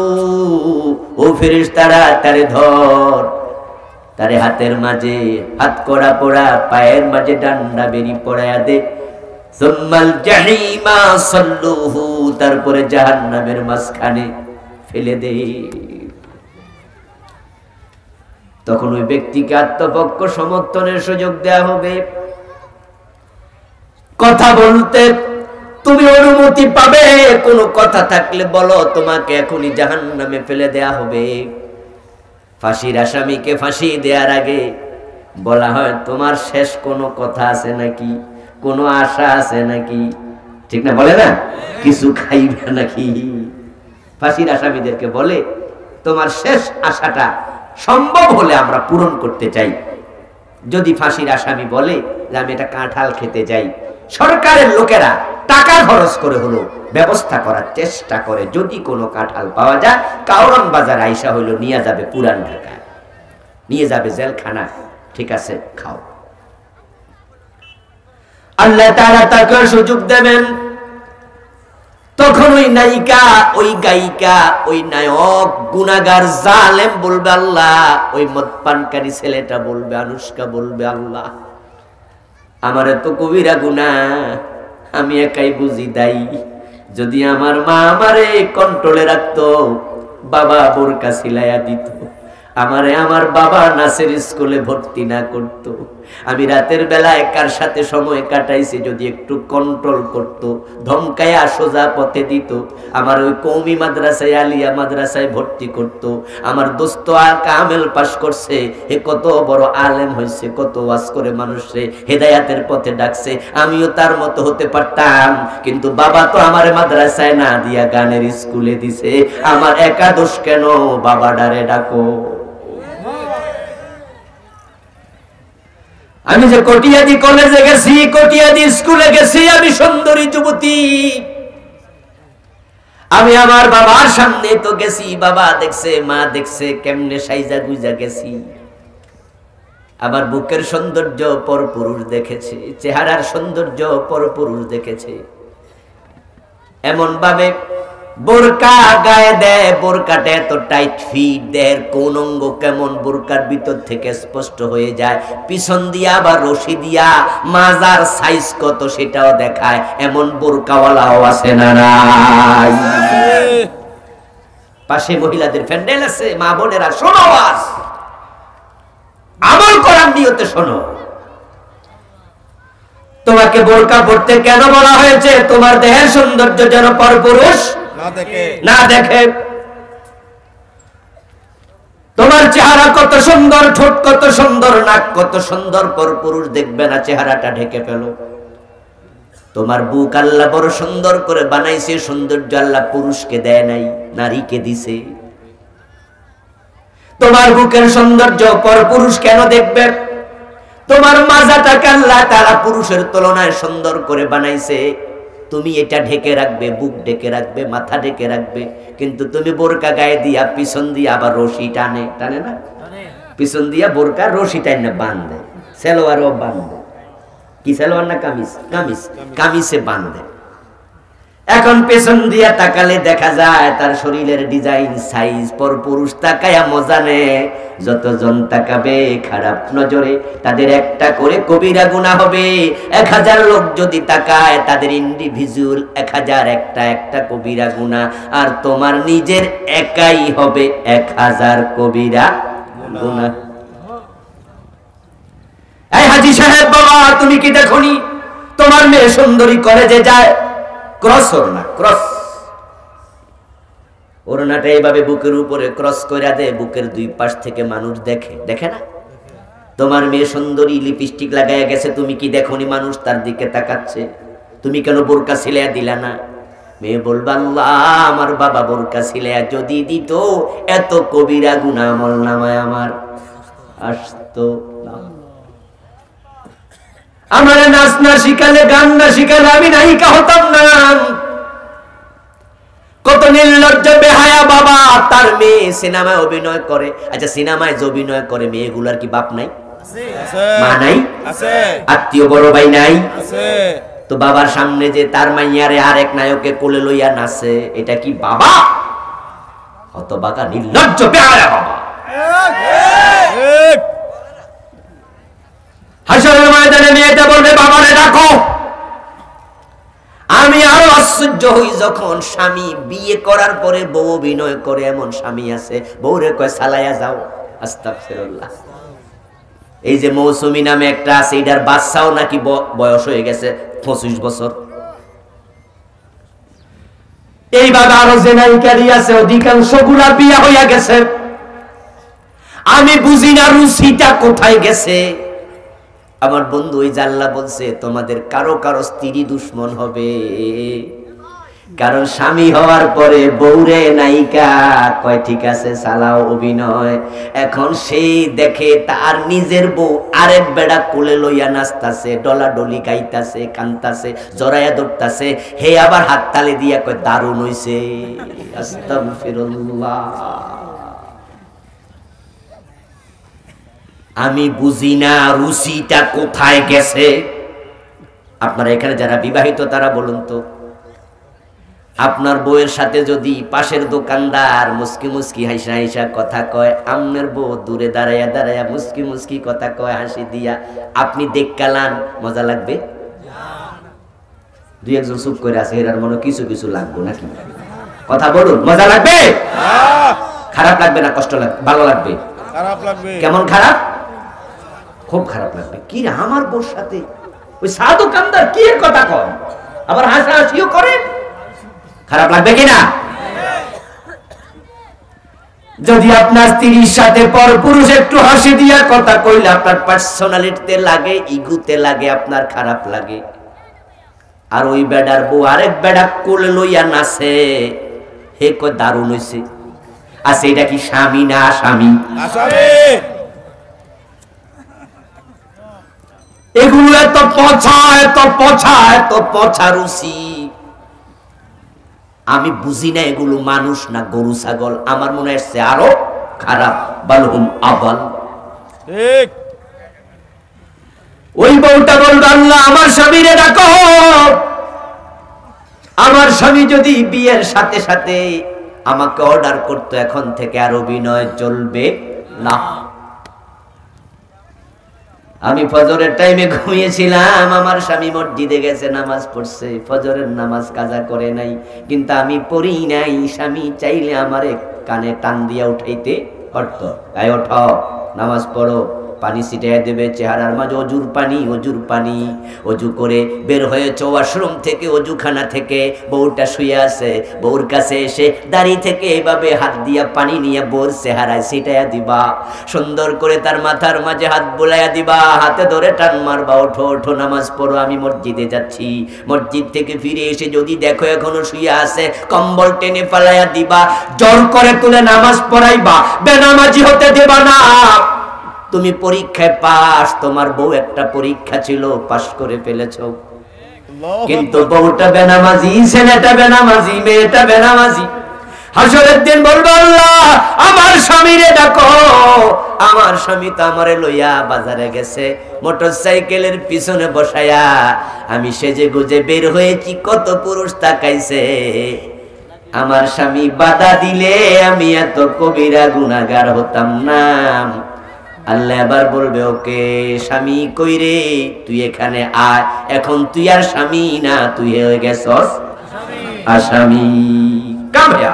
ও ফেরেশতারা তারে ধর, তারে হাতের মাঝে হাত কড়া পোড়া, পায়ের মাঝে ডান্ডা বেরি পড়ায়া দে। সুম্মাল জাহিমা সাল্লুহু, তারপরে জাহান্নামের মাঝখানে ফেলে দে। তখন ওই ব্যক্তিকে আত্মপক্ষ সমর্থনের সুযোগ দেয়া হবে। কথা বলতে তুমি অনুমতি পাবে, কোনো কথা থাকলে বলো, তোমাকে এখনই জাহান্নামে ফেলে দেয়া হবে। ফাঁসির আসামিকে ফাঁসি দেওয়ার আগে বলা হয় তোমার শেষ কোনো কথা আছে নাকি, কোনো আশা আছে নাকি, ঠিক না? বলে না কিছু খাইবে নাকি? ফাঁসির আসামিদেরকে বলে তোমার শেষ আশাটা সম্ভব হলে আমরা পূরণ করতে চাই। যদি ফাঁসির আসামি বলে যে আমি এটা কাঁঠাল খেতে যাই, সরকারের লোকেরা টাকা খরচ করে হলো ব্যবস্থা করার চেষ্টা করে, যদি কোনো কাঁঠাল পাওয়া যায় কাউরান বাজার আইসা হইলো নিয়ে যাবে পুরান ঢাকায়, নিয়ে যাবে জেলখানা, ঠিক আছে খাও। আল্লাহ তাআলা তাকে সুযোগ দেবেন। তখন ওই নায়িকা, ওই গায়িকা, ওই নায়ক, গুনাহগার, জালেম বলবে আল্লাহ, ওই মদপানকারী ছেলেটা বলবে, আনুষ্কা বলবে আল্লাহ আমার এত কবিরা গুনাহ, আমি একাই বুঝি দায়ী। যদি আমার মা আমারে কন্ট্রোলে রাখতো, বাবা বোরকা সিলাইয়া দিত, আমারে আমার বাবা নাসের স্কুলে ভর্তি না করত, আমি রাতের বেলায় কার সাথে সময় কাটাইছি যদি একটু কন্ট্রোল করত, ধমকায়া সোজা পথে দিত, আমার ওই কওমি মাদ্রাসায় আলিয়া মাদ্রাসায় ভর্তি করত, আমার দোস্ত কামেল পাশ করছে, হে কত বড় আলেম হয়েছে, কত ওয়াজ করে মানুষে হেদায়াতের পথে ডাকছে, আমিও তার মতো হতে পারতাম। কিন্তু বাবা তো আমার মাদ্রাসায় না দিয়া গানের স্কুলে দিছে, আমার একা দোষ কেন? বাবা ডারে ডাকো। আমি যে কটিয়াদি কলেজে গেছি, কটিয়াদি স্কুলে গেছি, আমি সুন্দরী যুবতী, আমি আমার বাবার সামনে তো গেছি, বাবা দেখছে, মা দেখছে, কেমনে সাইজা গুইজা গেছি, আবার বুকের সৌন্দর্য পরপুরুষ দেখেছে, চেহারার সৌন্দর্য পরপুরুষ দেখেছে, এমন ভাবে বোরকা গায়ে দেয়, বোরকাটা এত টাইট ফিট, দেহের কোন অঙ্গ কেমন বোরকার ভিতর থেকে স্পষ্ট হয়ে যায়, পিছন দিয়া আবার রশি দিয়া মাজার সাইজ কত সেটাও দেখায়, এমন বোরকাওয়ালাও আছে না নাই? পাশে মহিলাদের প্যান্ডেল আছে, মা বোনেরা শোনো, আওয়াজ আমল করার নিয়তে শোনো। তোমাকে বোরকা পরতে কেন বলা হয়েছে? তোমার দেহের সৌন্দর্য যেন পরপুরুষ না দেখে। তোমার চেহারা কত সুন্দর, ঠোঁট কত সুন্দর, নাক কত সুন্দর, পরপুরুষ দেখবে না, চেহারাটা ঢেকে ফেলো। তোমার বুক আল্লাহ বড় সুন্দর করে বানাইছে, সৌন্দর্য আল্লাহ পুরুষকে দেয় নাই, নারীকে দিছে। তোমার বুকের সৌন্দর্য পরপুরুষ কেন দেখবে? তোমার মাজাটাকে আল্লাহ তাআলা পুরুষের তুলনায় সুন্দর করে বানাইছে। তুমি এটা ঢেকে রাখবে, বুক ঢেকে রাখবে, মাথা ঢেকে রাখবে, কিন্তু তুমি বোরকা গায়ে দিয়া পিছন দিয়া আবার রশি টানে, টানে না? পিছন দিয়া বোরকা রশি টানে বাঁধে, সেলোয়ারও বাঁধে। কি সেলোয়ার না কামিজ? কামিজ, কামিজে বাঁধে। এখন পেছন দিয়া তাকালে দেখা যায় তার শরীরের ডিজাইন, সাইজ। পর পুরুষ তাকায়া মজা নেয়। যতজন তাকাবে খারাপ নজরে তাদের একটা করে কবিরা গুনাহ হবে। 1000 লোক যদি তাকায় তাদের ইন্ডিভিজুয়াল 1000 একটা কবিরা গুনাহ, আর তোমার নিজের একাই হবে 1000 কবিরা গুনাহ। এই হাজী সাহেব বাবা, তুমি কি দেখোনি তোমার মেয়ে সুন্দরী করে যে যায় ক্রস ওড়না, ক্রস ওড়নাটা এইভাবে বুকের উপরে ক্রস করে দেয়, বুকের দুই পাশ থেকে মানুষ দেখে, দেখে না? তোমার মেয়ে সুন্দরী লিপস্টিক লাগাইয়া গেছে, তুমি কি দেখোনি মানুষ তার দিকে তাকাচ্ছে? তুমি কেন বোরকা সিলাইয়া দিলা না? মেয়ে বলবা, আল্লাহ আমার বাবা বোরকা সিলাইয়া যদি দিত এত কবিরা গুনাহ আমল নামায় আমার আসতো না। আমার নাচ না শিখালে, গান না শিখালে আমি নায়িকা হতাম না। কত নির্লজ্জ বেহায়া বাবা, তার মেয়ে সিনেমায় অভিনয় করে। আচ্ছা, সিনেমায় যে অভিনয় করে মেয়েগুলার কি বাপ নাই? মা নাই? আত্মীয় বড় ভাই নাই? তো বাবার সামনে যে তার মাইয়ারে আরেক নায়কে কোলে লইয়া নাচে, এটা কি বাবা? হতভাগা নির্লজ্জ বেহায়া বাবা। হাসরের ময়দানে মেয়েটা বলবে, বাবারে ডাকো। আমি আরো আশ্চর্য হই যখন স্বামী বিয়ে করার পরে বউ অভিনয় করে। এমন স্বামী আছে, বউরে কয় সালাইয়া যাও। আস্তাগফিরুল্লাহ। এই যে মৌসুমী নামে একটা আছে, এটার বাচ্চাও নাকি বয়স হয়ে গেছে 25 বছর। এইভাবে আরো যে নায়িকারি আছে অধিকাংশ গুলা বিয়া হইয়া গেছে। আমি বুঝি না রুচিটা কোথায় গেছে। আমার বন্ধু ওই জাল্লা বলছে, তোমাদের কারো কারো স্ত্রী দুশ্মন হবে, কারণ স্বামী হওয়ার পরে বউরে নায়িকা কয় ঠিক আছে চালাও অভিনয়। এখন সেই দেখে তার নিজের বউ আরেক বেড়া কোলে লইয়া নাচতাছে, ডলাডলি গাইতাছে, কান্তাছে, জড়াইয়া ধরতাছে, হে আবার হাততালি দিয়া কয় দারুণ হইছে। আস্তাগফিরুল্লাহ। আমি বুঝি না রুচিটা কোথায় গেছে। আপনারা এখানে যারা বিবাহিত তারা বলুন তো, আপনার বউয়ের সাথে যদি পাশের দোকানদার মুস্কি মুস্কি হাসা হাসা কথা কয়, আমনের বউ দূরে দাঁড়াইয়া দাঁড়াইয়া মুস্কি মুস্কি কথা কয় হাসি দিয়া, আপনি দেখকালান, মজা লাগবে? দুই একজন চুপ করে আছে, এরার মনে কিছু কিছু লাগবে নাকি? কথা বলুন, মজা লাগবে? খারাপ লাগবে না কষ্ট লাগবে? ভালো লাগবে? খারাপ লাগবে। কেমন খারাপ? খুব খারাপ লাগবে। কি রে আমার বউর সাথে ওই সাধু কান্দার কি এর কথা কয়, আবার হাসাহাসিও করে, খারাপ লাগবে কিনা? যদি আপনার স্ত্রীর সাথে পরপুরুষ একটু হাসি দিয়া কথা কইলে আপনার পার্সোনালিটিতে লাগে, ইগুতে লাগে, আপনার খারাপ লাগে। আর ওই বেডার বউ আরেক বেডা কোলে লইয়া নাচে, হে কয় দারুণ হইছে। আচ্ছা, এটা কি স্বামী না আসামি? এগুলো এত পচা, এত পচা, এত পচা রুচি। আমি বুঝি না এগুলো মানুষ না গরু ছাগল। আমার মনে হচ্ছে আরো খারাপ, বালহুম আবাল। ওই বউটা বলবে, আল্লাহ আমার স্বামীরে ডাকো। আমার স্বামী যদি বিয়ের সাথে সাথে আমাকে অর্ডার করতো, এখন থেকে আর অভিনয় চলবে না। আমি ফজরের টাইমে ঘুমিয়েছিলাম, আমার স্বামী মসজিদে গেছে, নামাজ পড়ছে, ফজরের নামাজ কাজা করে নাই, কিন্তু আমি পড়ি নাই। স্বামী চাইলে আমারে কানে টান দিয়া উঠাইতে পারতো, গায়ে ওঠো নামাজ পড়ো। পানি ছিটিয়ে দেবে চেহারার মাঝে, অজুর পানি। অজু করে বের হয়েছে ওয়াশরুম থেকে, অজুখানা থেকে, বউটা শুয়ে আছে। বউর কাছে এসে দাড়ি থেকে এভাবে হাত দিয়া পানি নিয়ে বউর চেহারায় ছিটাইয়া দিবা, সুন্দর করে তার মাথার মাঝে হাত বুলাইয়া দিবা, হাতে ধরে টান মারবা, ওঠো ওঠো নামাজ পড়ো, আমি মসজিদে যাচ্ছি। মসজিদ থেকে ফিরে এসে যদি দেখো এখনো শুয়ে আছে, কম্বল টেনে পালাইয়া দিবা, জোর করে তুলে নামাজ পড়াইবা, বেনামাজি হতে দেবা না। তুমি পরীক্ষায় পাস, তোমার বউ একটা পরীক্ষা ছিল, পাস করে ফেলেছো, কিন্তু বউটা বেনামাজি, ছেলেটা বেনামাজি, মেয়েটা বেনামাজি। হাসরের দিন বলবো আল্লাহ আমার স্বামীরে ডাকো, আমার স্বামী তো আমারে লইয়া বাজারে গেছে, মোটরসাইকেলের পিছনে বসায়া আমি সেজে গুজে বের হয়েছি, কত পুরুষ তাকাইছে। আমার স্বামী বাধা দিলে আমি এত কবিরা গুনাহগার হতাম না। আল্লাহ এবার বলবে, ওকে স্বামী কই রে, তুই এখানে আয়, এখন তুই আর স্বামী না, তুই হয়ে গেছস আসামি। কাম হে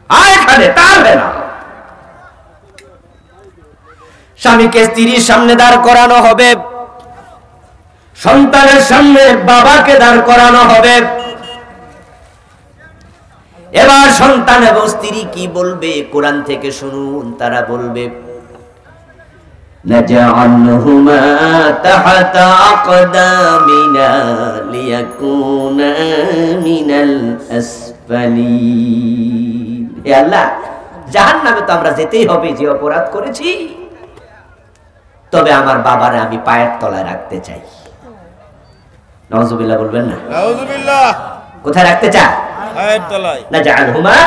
আয় এখানে, তার না। স্বামীকে স্ত্রীর সামনে দাঁড় করানো হবে, সন্তানের সামনে বাবাকে দাঁড় করানো হবে। এবার সন্তান এবং স্ত্রী কি বলবে কোরআন থেকে শুনুন, তারা বলবে نجعلهما تحت أقدامنا ليكونا من الأسفلين। হে আল্লাহ, জাহান্নামে তো আমরা যেতেই হবে যে অপরাধ করেছি, তবে আমার বাবারে আমি পায়ের তলায় রাখতে চাই। নাউজুবিল্লাহ বলবেন না? নাউজুবিল্লাহ। কোথায় রাখতে চায়? পায়ের তলায়। নাজআলহুমা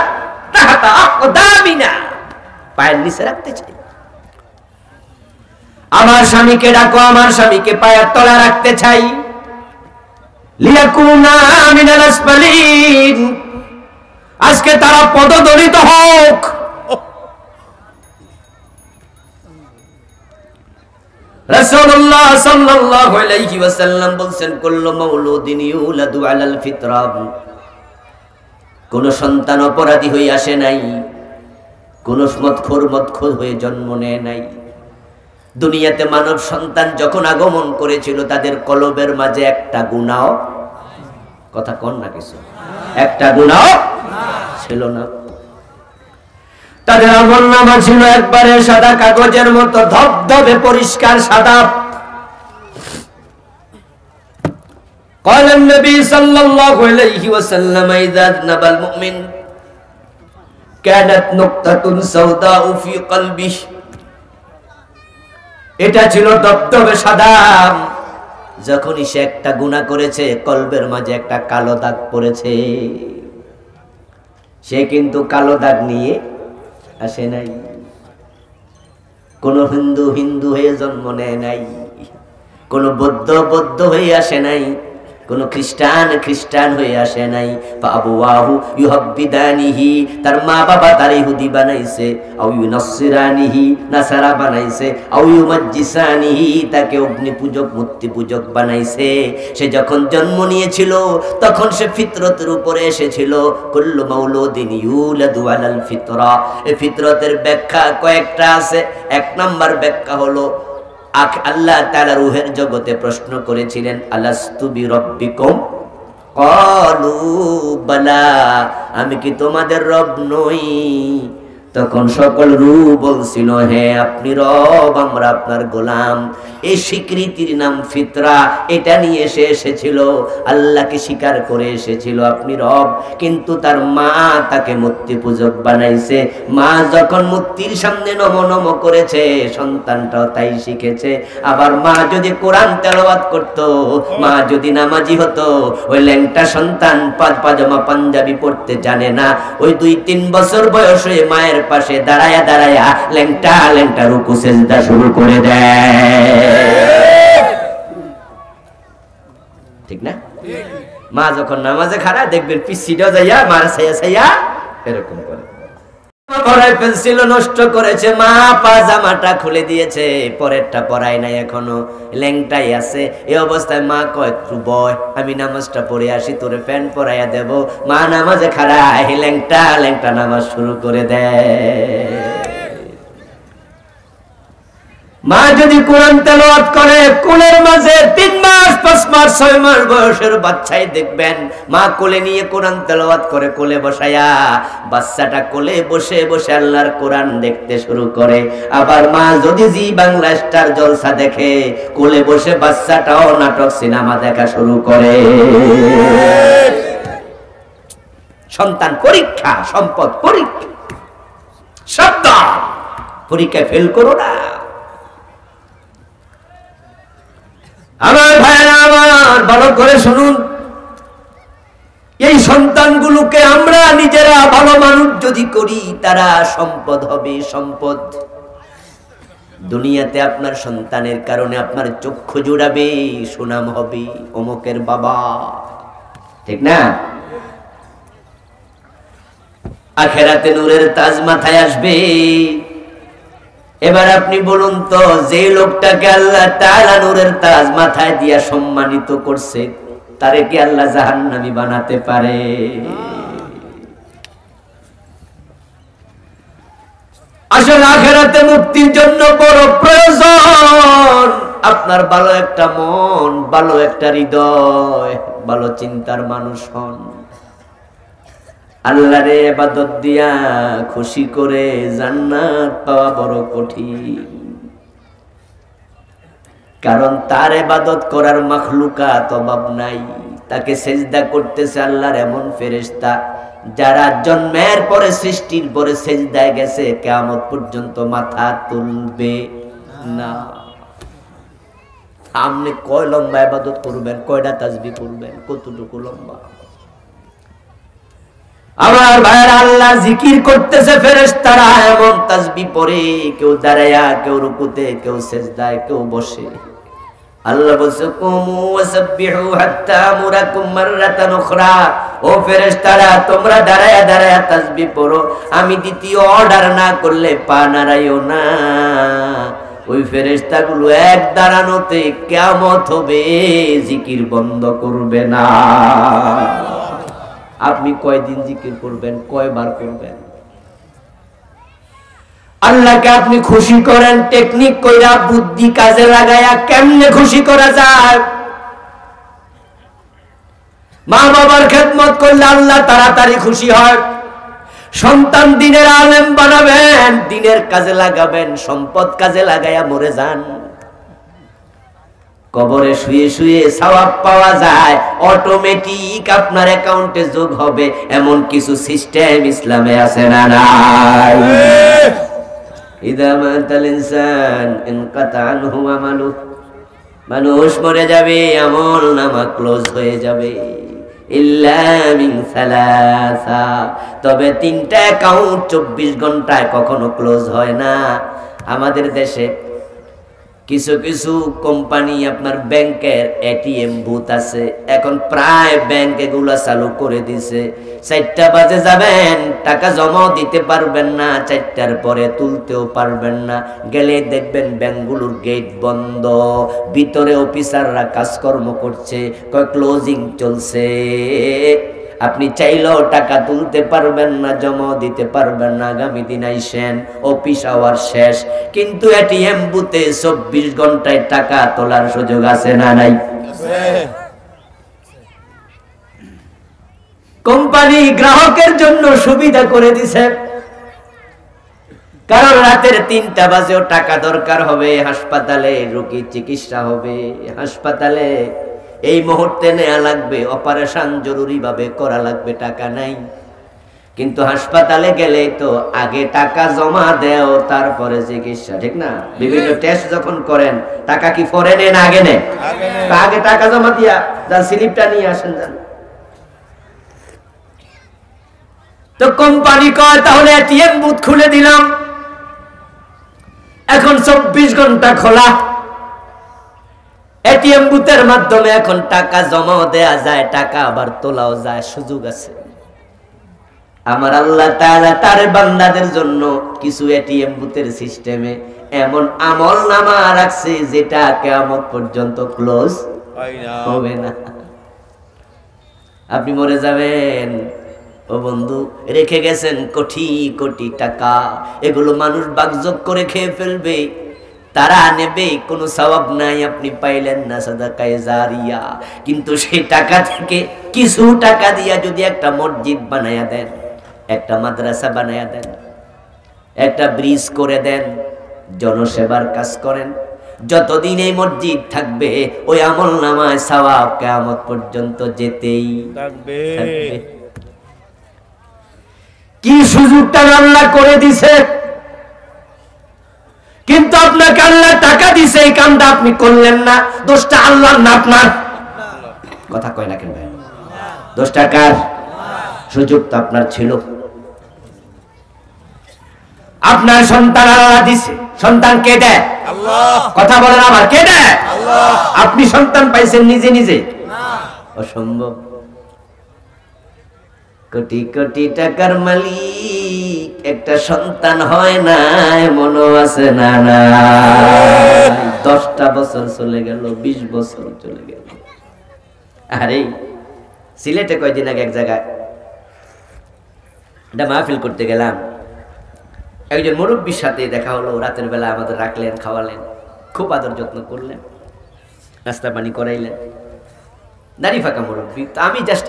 তাহতা আকদামিনা, পায়ের নিচে রাখতে চাই। আমার স্বামীকে ডাকো, আমার স্বামীকে পায়ের তলায় রাখতে চাই। লিয়াকুনা মিনাল আসফালিন, আজকে তারা পদদলিত হোক। রাসূলুল্লাহ সাল্লাল্লাহু আলাইহি ওয়াসাল্লাম বলেন, কুল্লু মাউলুদিন ইউলাদু আলাল ফিতরা, কোন সন্তান অপরাধী হয়ে আসে নাই, কোন মদখোর হয়ে জন্ম নেয় নাই। দুনিয়াতে মানব সন্তান যখন আগমন করেছিল, তাদের কলবের মাঝে একটা গুনাহ, কথা কোন না কিছু, একটা গুনাহ ছিল না। তাদের আমলনামা ছিল একবারে সাদা কাগজের মতো ধবধবে পরিষ্কার সাদা। قال النبي صلى الله عليه وسلم إذا أذنب المؤمن كانت نقطة سوداء في قلبه, এটা ছিল ধবধবে সাদা। যখনই সে একটা গুনাহ করেছে, কলবের মাঝে একটা কালো দাগ পড়েছে। সে কিন্তু কালো দাগ নিয়ে আসে নাই, কোন হিন্দু হয়ে জন্ম নেয় নাই, কোন বৌদ্ধ হয়ে আসে নাই, কোন খ্রিস্টান হয়ে আসে নাই। ফাবুয়াহু ইউহাব্বিদানিহি, তার মা বাবা তার ইহুদি বানাইছে, আও ইউনাসসিরানিহি, নাসারা বানাইছে, আও ইউমাজ্জিসানিহি, তাকে অগ্নি পূজক মূর্তি পূজক বানাইছে। সে যখন জন্ম নিয়েছিল তখন সে ফিতরতের উপরে এসেছিল। কুল্লু মাউলুদিন ইউলাদু আলাল ফিতরা, এই ফিতরতের ব্যাখ্যা কয়েকটা আছে। এক নাম্বার ব্যাখ্যা হলো, আল্লাহ তাআলা রূহের জগতে প্রশ্ন করেছিলেন, আলাস্তু বিরাব্বিকুম, ক্বালু বালা, আমি কি তোমাদের রব নই? তখন সকল রূহ বলছিল, হ্যাঁ আপনি রব, আমরা আপনার গোলাম। এই স্বীকৃতির নাম ফিতরা, এটা নিয়ে সে এসেছিল, আল্লাহকে স্বীকার করে এসেছিল আপনি রব। কিন্তু তার মা তাকে মূর্তি পূজক বানাইছে। মা যখন মূর্তির সামনে নম করেছে, সন্তানটাও তাই শিখেছে। আবার মা যদি কোরআন তেলাওয়াত করত, মা যদি নামাজি হতো, ওই ল্যাংটা সন্তান পাজামা পাঞ্জাবি পড়তে জানে না, ওই 2-3 বছর বয়স হয়ে মায়ের পাশে দাঁড়ায়া ল্যাংটা রুকু সিজদা শুরু করে দেয়, ঠিক না? মা যখন নামাজে খাড়া, দেখবেন পিছিয়ে যাইয়া মার ছাইয়া এরকম করে। পেন্সিল নষ্ট করেছে, মা পাজামাটা খুলে দিয়েছে, পরেরটা পরাই নাই, এখনো ল্যাংটাই আছে। এই অবস্থায় মা কয়, একটু বয়, আমি নামাজটা পড়ে আসি, তোরে প্যান্ট পরাইয়া দেব। মা নামাজে খাড়া, ল্যাংটা নামাজ শুরু করে দেয়। মা যদি কোরআন তেলাওয়াত করে, কোলের মাঝে 3 মাস 5 মাস 6 মাস বয়সের বাচ্চাই দেখবেন মা কোলে নিয়ে কোরআন তেলাওয়াত করে, কোলে বসায়া বাচ্চাটা কোলে বসে বসে আল্লাহর কোরআন দেখতে শুরু করে। আবার মা যদি জি বাংলা স্টার জলসা দেখে, কোলে বসে বাচ্চাটাও নাটক সিনেমা দেখা শুরু করে। সন্তান পরীক্ষা, সম্পদ পরীক্ষা। সাবধান, পরীক্ষায় ফেল করো না। আমার ভাইরা আমার, ভালো করে শুনুন, এই সন্তানগুলোকে আমরা নিজেরা ভালো মানুষ যদি করি, তারা সম্পদ হবে। সম্পদ দুনিয়াতে আপনার সন্তানের কারণে আপনার চক্ষু জুড়াবে, সুনাম হবে, অমুকের বাবা, ঠিক না? আখেরাতে নূরের তাজ মাথায় আসবে। এবার আপনি বলুন তো, যে লোকটাকে আল্লাহ তাআলা নূরের তাজ মাথায় দিয়া সম্মানিত করছে, তারে কি আল্লাহ জাহান্নামী বানাতে পারে? আসলে আখেরাতে মুক্তির জন্য বড় প্রয়োজন আপনার ভালো একটা মন, ভালো একটা হৃদয়, ভালো চিন্তার মানুষ হন। আল্লাহরে ইবাদত দিয়া খুশি করে জান্নাত পাওয়া বড় কঠিন। কারণ তার ইবাদত করার মাখলুকাত অভাব নাই। তাকে সেজদা করতেছে আল্লাহর এমন ফেরেশতা যারা জন্মের পরে, সৃষ্টির পরে সেজদায় গেছে, কিয়ামত পর্যন্ত মাথা তুলবে না। আপনি কয় লম্বা ইবাদত করবেন, কয়টা তাসবিহ করবেন, কতটুকু লম্বা? আমার ভাইরা, আল্লাহ জিকির করতেছে, ফেরেশতারা এমন তাসবিহ পড়ে, কেউ দাঁড়ায়া, কেউ রুকুতে, কেউ সিজদায়, কেউ বসে। আল্লাহ বলছে, কুমু ওয়াসাব্বিহু হাত্তা আমুরাকুম মাররাতান উখরা। ও ফেরেশতারা, তোমরা দাঁড়ায়া দাঁড়ায়া তাসবিহ পড়ো, আমি দ্বিতীয় অর্ডার না করলে পা নাড়াইও না। ওই ফেরেশতাগুলো এক দাঁড়ানোতে কিয়ামত হবে, জিকির বন্ধ করবে না। আপনি কয়দিন জিকির করবেন, কয়বার করবেন? আল্লাহকে আপনি খুশি করেন টেকনিক কইরা, বুদ্ধি কাজে লাগায়া। কেমনে খুশি করা যায়? মা বাবার খেদমত করলে আল্লাহ তাড়াতাড়ি খুশি হয়। সন্তান দিনের আলেম বানাবেন, দিনের কাজে লাগাবেন, সম্পদ কাজে লাগায়া মরে যান। কবরে শুয়ে শুয়ে সওয়াব পাওয়া যায়, অটোমেটিক আপনার অ্যাকাউন্টে যোগ হবে, এমন কিছু সিস্টেম ইসলামে আছে না নাই? ইদা মাতাল ইনসান ইনকাতা আনহু আমালু, মানুষ মরে যাবে, আমল নামা ক্লোজ হয়ে যাবে। ইল্লা মিন সালাসা, তবে 3টা অ্যাকাউন্ট 24 ঘন্টায় কখনো ক্লোজ হয় না। আমাদের দেশে কিছু কিছু কোম্পানি, আপনার ব্যাংকের এটিএম বুথ আছে, এখন প্রায় ব্যাংক এগুলা চালু করে দিছে। 4টা বাজে যাবেন, টাকা জমা দিতে পারবেন না, 4টার পরে তুলতেও পারবেন না। গেলে দেখবেন ব্যাংকগুলোর গেট বন্ধ, ভিতরে অফিসাররা কাজকর্ম করছে, কয় ক্লোজিং চলছে। আপনি চাইলেও টাকা তুলতে পারবেন না, জমা দিতে পারবেন না, আগামী দিন আইসেন, অফিস আওয়ার শেষ। কিন্তু এটিএম বুথে 24 ঘন্টায় টাকা তোলার সুযোগ আছে না নাই? কোম্পানি গ্রাহকের জন্য সুবিধা করে দিছে, কারণ রাতের 3টা বাজেও টাকা দরকার হবে, হাসপাতালে রোগীর চিকিৎসা হবে, হাসপাতালে এই মুহূর্তে নেওয়া লাগবে, অপারেশন জরুরি ভাবে করা লাগবে, টাকা নাই। কিন্তু হাসপাতালে গেলে তো আগে টাকা জমা দেও, তারপরে চিকিৎসা, ঠিক না? বিভিন্ন টেস্ট যখন করেন, টাকা কি পরে নেন আগে নেন? আগে টাকা জমা দিয়া যার স্লিপটা নিয়ে আসেন যান। তো কোম্পানি কয় তাহলে এটিএম বুথ খুলে দিলাম, এখন 24 ঘন্টা খোলা। এটিএম বুথের মাধ্যমে এখন টাকা জমাও দেয়া যায়, টাকা আবার তোলাও যায়, সুযোগ আছে। আমার আল্লাহ তাআলা তার বান্দাদের জন্য কিছু এটিএম বুথের সিস্টেমে এমন আমলনামা রাখছে, যেটা কিয়ামত পর্যন্ত ক্লোজ হবে না। আপনি মরে যাবেন, ও বন্ধু, রেখে গেছেন কোটি কোটি টাকা, এগুলো মানুষ বাগযোগ করে খেয়ে ফেলবে। তারা নেবে, কোনো সওয়াব নাই, আপনি পাইলেন না সাদাকায়ে জারিয়া। কিন্তু সেই টাকা থেকে কিছু টাকা দিয়া যদি একটা মসজিদ বানায়া দেন, একটা মাদ্রাসা বানায়া দেন, একটা ব্রিজ করে দেন, জনসেবার কাজ করেন, যতদিন এই মসজিদ থাকবে ওই আমলনামায় সওয়াব কিয়ামত পর্যন্ত যেতেই থাকবে। কি সুযোগটা আল্লাহ করে দিছে, কিন্তু আপনাকে আল্লাহ টাকা দিছে, এই কামটা আপনি করলেন না, দোষটা আল্লাহর না আপনার? কথা কয় না কেন ভাই? দোষটা কার? সুযোগ তো আপনার ছিল। আপনার সন্তান আল্লাহ দিছে, সন্তান কে দেয়? আল্লাহ। কথা বলেন আমার, কে দেয়? আল্লাহ। আপনি সন্তান পাইছেন নিজে নিজে? না, অসম্ভব। কোটি কোটি টাকার মালিক একটা সন্তান হয় না, মনে আছে না? না, 10টা বছর চলে গেল, 20 বছর চলে গেল। আরে সিলেটে কয়দিন আগে এক জায়গায় একটা মাহফিল করতে গেলাম, একজন মুরব্বীর সাথে দেখা হলো। রাতের বেলা আমাদের রাখলেন, খাওয়ালেন, খুব আদর যত্ন করলেন, নাস্তা পানি করাইলেন। দাড়ি ফাঁকা মুরব্বী। তো আমি জাস্ট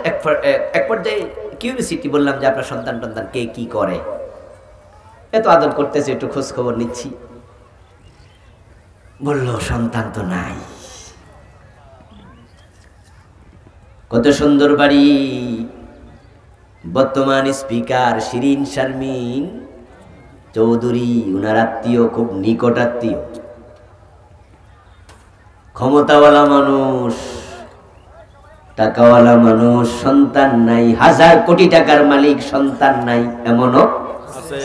এক পর্যায়ে কিউরিওসিটি বললাম যে আপনার সন্তান টন্তান কে কি করে, এত আদর করতেছে, একটু খোঁজ খবর নিচ্ছি। বলল সন্তান তো নাই। কত সুন্দর বাড়ি, বর্তমান স্পিকার শিরিন শারমিন চৌধুরী, উনার আত্মীয়, খুব নিকট আত্মীয়, ক্ষমতাওয়ালা মানুষ, টাকাওয়ালা মানুষ, সন্তান নাই। 1000 কোটি টাকার মালিক, সন্তান নাই, এমনও আছে।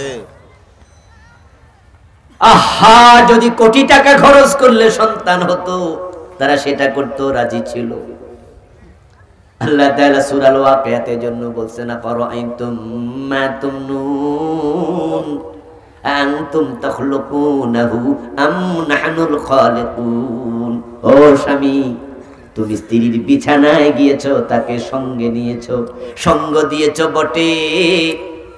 আহা, যদি কোটি টাকা খরচ করলে সন্তান হতো, তারা সেটা করতে রাজি ছিল। আল্লাহ তাআলা সূরা আল ওয়াকিয়াতের জন্য বলছেন, আফারাআইতুম মা তুমনুন আনতুম তাখলুকুনাহু আম নাহনুল খালিকুন। ও স্বামী, তুমি স্ত্রীর বিছানায় গিয়েছো, তাকে সঙ্গে নিয়েছো, সঙ্গ দিয়েছো বটে,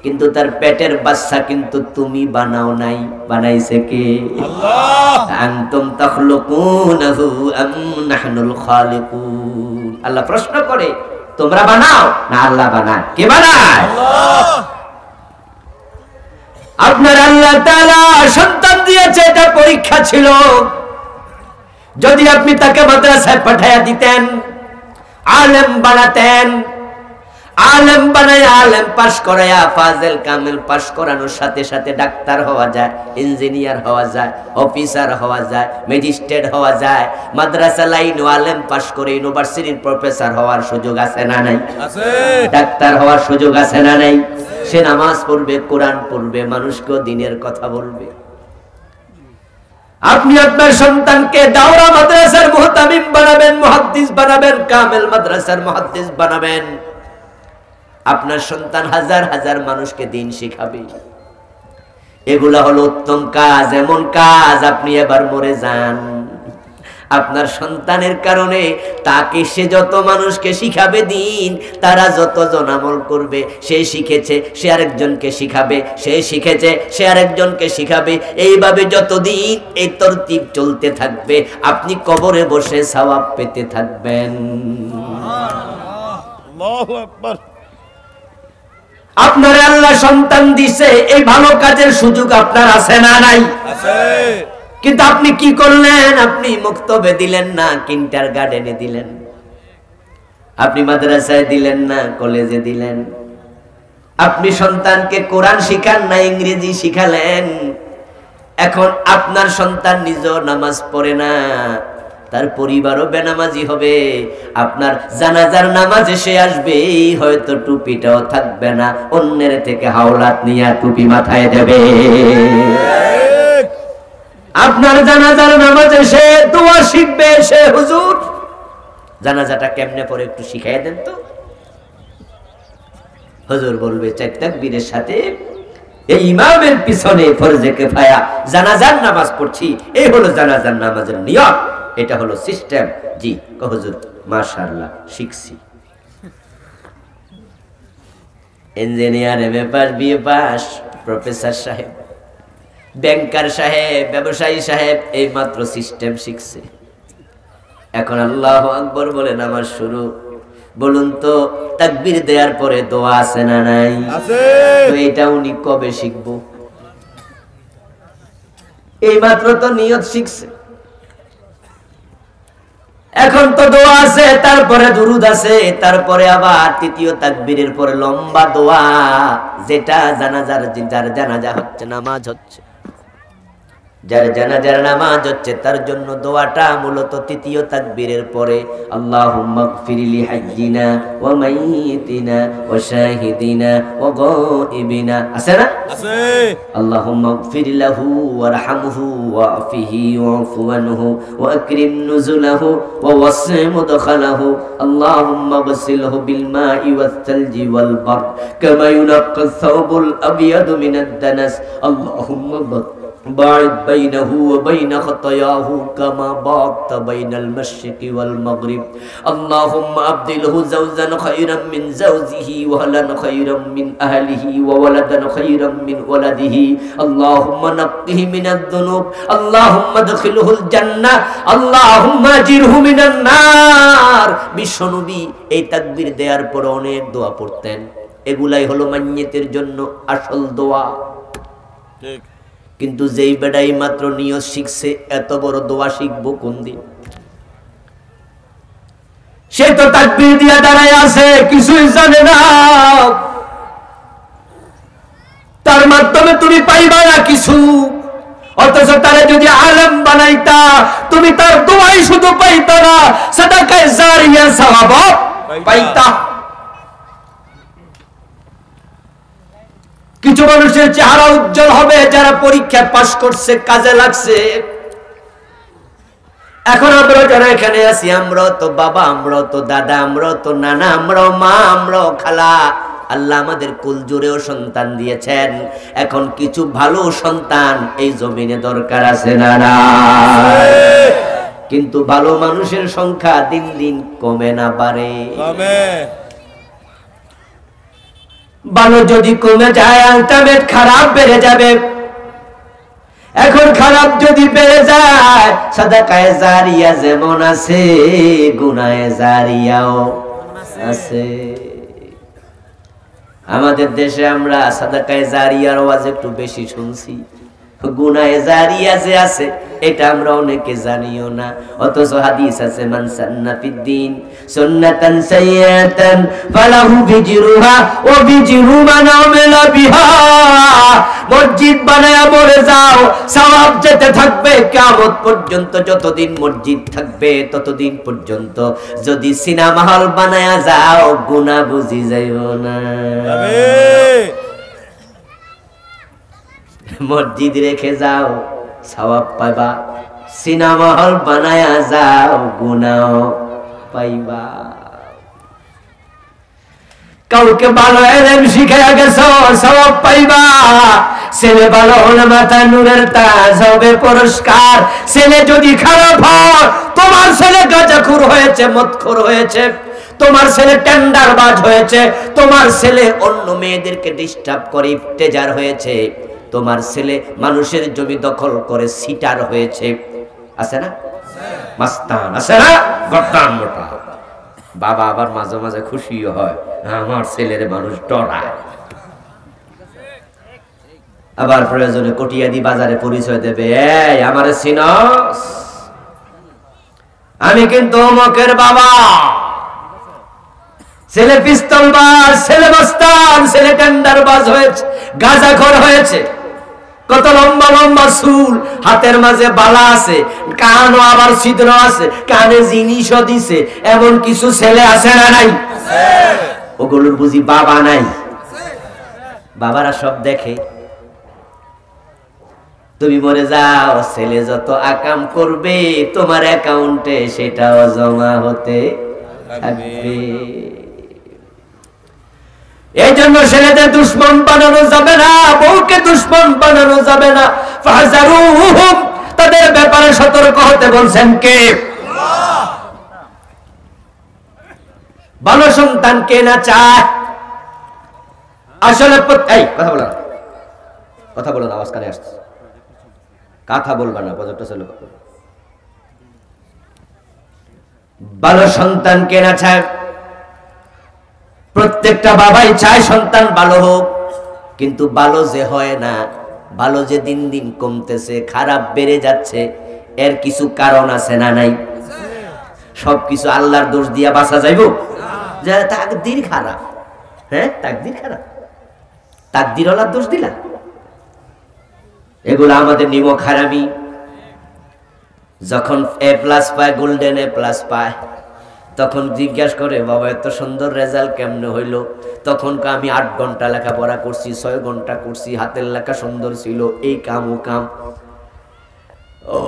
কিন্তু তার পেটের বাচ্চা কিন্তু তুমি বানাও নাই, বানাইছে কে? আল্লাহ। আনতুম তাখলুকুনাহু আম নাহনুল খালিকুন। আল্লাহ প্রশ্ন করে, তোমরা বানাও না আল্লাহ বানায়? কে বানায়? আল্লাহ। আপনার আল্লাহ তাআলা সন্তান দিয়েছে, এটা পরীক্ষা ছিল। যদি আপনি তাকে মাদ্রাসায় পাঠাইয়া দিতেন, আলেম বানাতেন, আলেম বানাইয়া আলেম পাশ করাইয়া ফাজেল কামেল পাশ করানোর সাথে সাথে ডাক্তার হওয়া যায়, ইঞ্জিনিয়ার হওয়া যায়, অফিসার হওয়া যায়, ম্যাজিস্ট্রেট হওয়া যায়। মাদ্রাসা লাইন আলেম পাশ করে ইউনিভার্সিটির প্রফেসর হওয়ার সুযোগ আছে না নাই? আছে। ডাক্তার হওয়ার সুযোগ আছে না নাই? সে নামাজ পড়বে, কোরআন পড়বে, মানুষকে দিনের কথা বলবে। আপনি আপনার সন্তানকে দাওরা মাদ্রাসার মুহতামিম বানাবেন, মুহাদ্দিস বানাবেন, কামেল মাদ্রাসার মুহাদ্দিস বানাবেন। আপনার সন্তান হাজার হাজার মানুষকে দিন শিখাবে। এগুলা হলো উত্তম কাজ। এমন কাজ আপনি এবার মরে যান, আপনার সন্তানের কারণে তাকে সে যত মানুষকে শিখাবে দিন, তারা যতজন আমল করবে, সে শিখেছে সে আরেকজনকে শিখাবে, সে শিখেছে সে আরেকজনকে শিখাবে। এইভাবে যতদিন এই তরতিব চলতে থাকবে, আপনি কবরে বসে সওয়াব পেতে থাকবেন। আল্লাহু আকবার। আপনার আল্লাহ সন্তান দিছে, এই ভালো কাজের সুযোগ আপনার আছে না নাই? আছে। কিন্তু আপনি কি করলেন? আপনি মক্তবে দিলেন না, কিন্ডারগার্টেনে দিলেন, আপনি মাদ্রাসায় দিলেন না, কলেজে দিলেন। আপনি সন্তানকে কোরআন শিখান না, ইংরেজি শিখালেন। এখন আপনার সন্তান নিজেও নামাজ পড়ে না, তার পরিবারও বেনামাজি হবে। আপনার জানাজার নামাজে সে আসবে, হয়তো টুপিটাও থাকবে না, অন্যের থেকে হাওলাত নিয়ে টুপি মাথায় দেবে। আপনার জানাজার নামাজে সে দোয়া শিখবে, সে হুজুর জানাজাটা কেমনে পড়ে একটু শিখাই দেন তো। হুজুর বলবে 4 তাকবীরের সাথে এই ইমামের পিছনে ফরজে কিফায়া জানাজার নামাজ পড়ছি, এই হলো জানাজার নামাজের নিয়ম, এটা হলো সিস্টেম। জি হুজুর, মাশাআল্লাহ, শিখছি। Engineer, MA pass, BA pass, professor সাহেব ব্যাংকার সাহেব, ব্যবসায়ী সাহেব এই মাত্র সিস্টেম শিখছে, এখন আল্লাহু আকবার বলে নামাজ শুরু। বলুন তো তাকবীর দেওয়ার পরে দোয়া আছে না নাই? আছে। তো এটা উনি কবে শিখবো? এই মাত্র তো নিয়ত শিখছে, এখন তো দোয়া আছে, তারপরে দুরুদ আছে, তারপরে আবার তৃতীয় তাকবীরের পরে লম্বা দোয়া, যেটা জানাজার যার জানাজা হচ্ছে, নামাজ হচ্ছে, যার জানাজার নামাজ হচ্ছে তার জন্য দোয়াটা মূলত তৃতীয় তাকবীরের পরে। আল্লাহুম্মা গফির লি হাইয়িনা ওয়া মাইয়িতিনা ওয়া শাহিদিনা ওয়া গায়িবিনা, আছে না? আছে। আল্লাহুম্মা গফির লাহু ওয়ারহামহু ওয়াফিহি ওয়াফু আনহু ওয়া আকরিম নুজুলাহু ওয়া ওয়াসি মুদখালাহু আল্লাহুম্মা গসিলহু বিল মাই ওয়াস সালজি ওয়াল বারদ কামা ইউনাক্কা আস-সাওবুল আবয়াদু মিনাদ দানাস আল্লাহুম্মা باعد بينه وبين خطاياه كما باعدت بين المشرق والمغرب اللهم أبدله زوجا خيرا من زوجه وأهلا خيرا من أهله وولدا خيرا من ولده اللهم نقه من الذنوب اللهم ادخله الجنة اللهم أجره من النار। বিশ্বনবী এই তাকবীর দেওয়ার পর অনেক দোয়া পড়তেন, এগুলাই হলো মাইয়িতের জন্য আসল দোয়া। ঠিক। কিন্তু যেই বেটাই মাত্র নিয়ত শিখছে, এত বড় দোয়া শিখবো কোন দিন? সে তো তাকবীর দিয়া দাঁড়ায় আছে, কিছুই জানে না, তার মাধ্যমে তুমি পাইবা না কিছু। অথচ তারে যদি আলেম বানাইতা, তুমি তার দোয়াই শুধু পাইতা না, সাদাকায়ে জারিয়া সওয়াব পাইতা। কিছু মানুষের চেহারা উজ্জ্বল হবে যারা পরীক্ষায় পাশ করছে, কাজে লাগছে। এখন আমরা যারা এখানে আছি, আমরা তো বাবা, আমরা তো দাদা, আমরা তো নানা, আমরাও মা, আমরাও খালা। আল্লাহ আমাদের কুল জুড়েও সন্তান দিয়েছেন, এখন কিছু ভালো সন্তান এই জমিনে দরকার আছে না না? কিন্তু ভালো মানুষের সংখ্যা দিন দিন কমে না বাড়ে? কমে। ভালো যদি কমে যায়, আলটিমেট খারাপ বেড়ে যাবে। এখন খারাপ যদি বেড়ে যায়, সাদাকায়ে জারিয়া যেমন আছে, গুনাহে জারিয়াও আছে। আমাদের দেশে আমরা সাদাকায়ে জারিয়ার আওয়াজ একটু বেশি শুনছি, গুনাহে জারিয়া যে আছে এটা আমরা অনেকে জানিও না। অথচ হাদিস আছে, মান সান্না ফিদ্দিন সুন্নাতান সাইয়্যাতান ফালাহু বিজরুহা ওয়া বিজরু মান আমিলা বিহা। মসজিদ বানায়া মরে যাও, সওয়াব যেতে থাকবে কিয়ামত পর্যন্ত। যতদিন মসজিদ থাকবে ততদিন পর্যন্ত। যদি সিনেমা হল বানায়া যাও, গুনাহ বুঝি যাইও না। মসজিদ রেখে যাও, সওয়াব পাইবা। সিনেমা হল বানায়া যাও, গুনাহ পাইবা। কাউকে ভালো এলেম শিখাইয়া গেছো, সওয়াব পাইবা। ছেলে ভালো হলে মাথা নূরের তাজ হবে, পুরস্কার। ছেলে যদি খারাপ হয়, তোমার ছেলে গাঁজাখোর হয়েছে, মদখোর হয়েছে, তোমার ছেলে টেন্ডারবাজ হয়েছে, তোমার ছেলে অন্য মেয়েদেরকে ডিস্টার্ব করে ইফতেজার হয়েছে, তোমার ছেলে মানুষের জমি দখল করে সিটার হয়েছে, আছে না? মাস্তান আছে না? গর্দান মোটা। বাবা আবার মাঝে মাঝে খুশিও হয়, আমার ছেলের মানুষ ডরায়। আবার প্রয়োজনে কটিয়াদি বাজারে পরিচয় দেবে, এই আমারে চিনস, আমি কিন্তু অমকের বাবা। ছেলে পিস্তলবাজ, ছেলে মাস্তান, ছেলে টেন্ডারবাজ হয়েছে, গাঁজাখোর হয়েছে, কত লম্বা লম্বা চুল, হাতের মাঝে বালা আছে, কানও আবার ছিদ্র আছে, কানে জিনিসও দিছে। এমন কিছু ছেলে আছে না নাই? ওগুলোর বুঝি বাবা নাই? বাবারা সব দেখে। তুমি মরে যাও, ছেলে যত আকাম করবে তোমার অ্যাকাউন্টে সেটাও জমা হতে থাকবে। এই জন্য ছেলেদের দুশ্মন বানানো যাবে না, বউকে দুশ্মন বানানো যাবে না। ফাহজারুহুম, তাদের ব্যাপারে সতর্ক হতে বলছেন কে? আল্লাহ। ভালো সন্তান কে না চায়? আসলে এই কথা বলো না, আওয়াজ কানে আসছে। কথা বলবা না, প্রজেক্টটা চালু করো। ভালো সন্তান কেনা চায়, প্রত্যেকটা বাবাই চায় সন্তান ভালো হোক, কিন্তু ভালো যে হয় না, ভালো যে দিন দিন কমতেছে, খারাপ বেড়ে যাচ্ছে, এর কিছু কারণ আছে না নাই? সবকিছু আল্লাহর দোষ দিয়া বাঁচা যাইব? যে তাকদীর খারাপ, হ্যাঁ তাকদীর খারাপ, তাকদীরওয়ালার দোষ দিলা? এগুলো আমাদের নিমক হারামি। যখন A+ পায়, গোল্ডেন A+ পায়, তখন জিজ্ঞাসা করে বাবা এত সুন্দর রেজাল্ট কেমনে হইলো? তখন আমি 8 ঘন্টা লেখাপড়া করছি, 6 ঘন্টা করছি, হাতের লেখা সুন্দর ছিল, এই কাম ও কাম। ও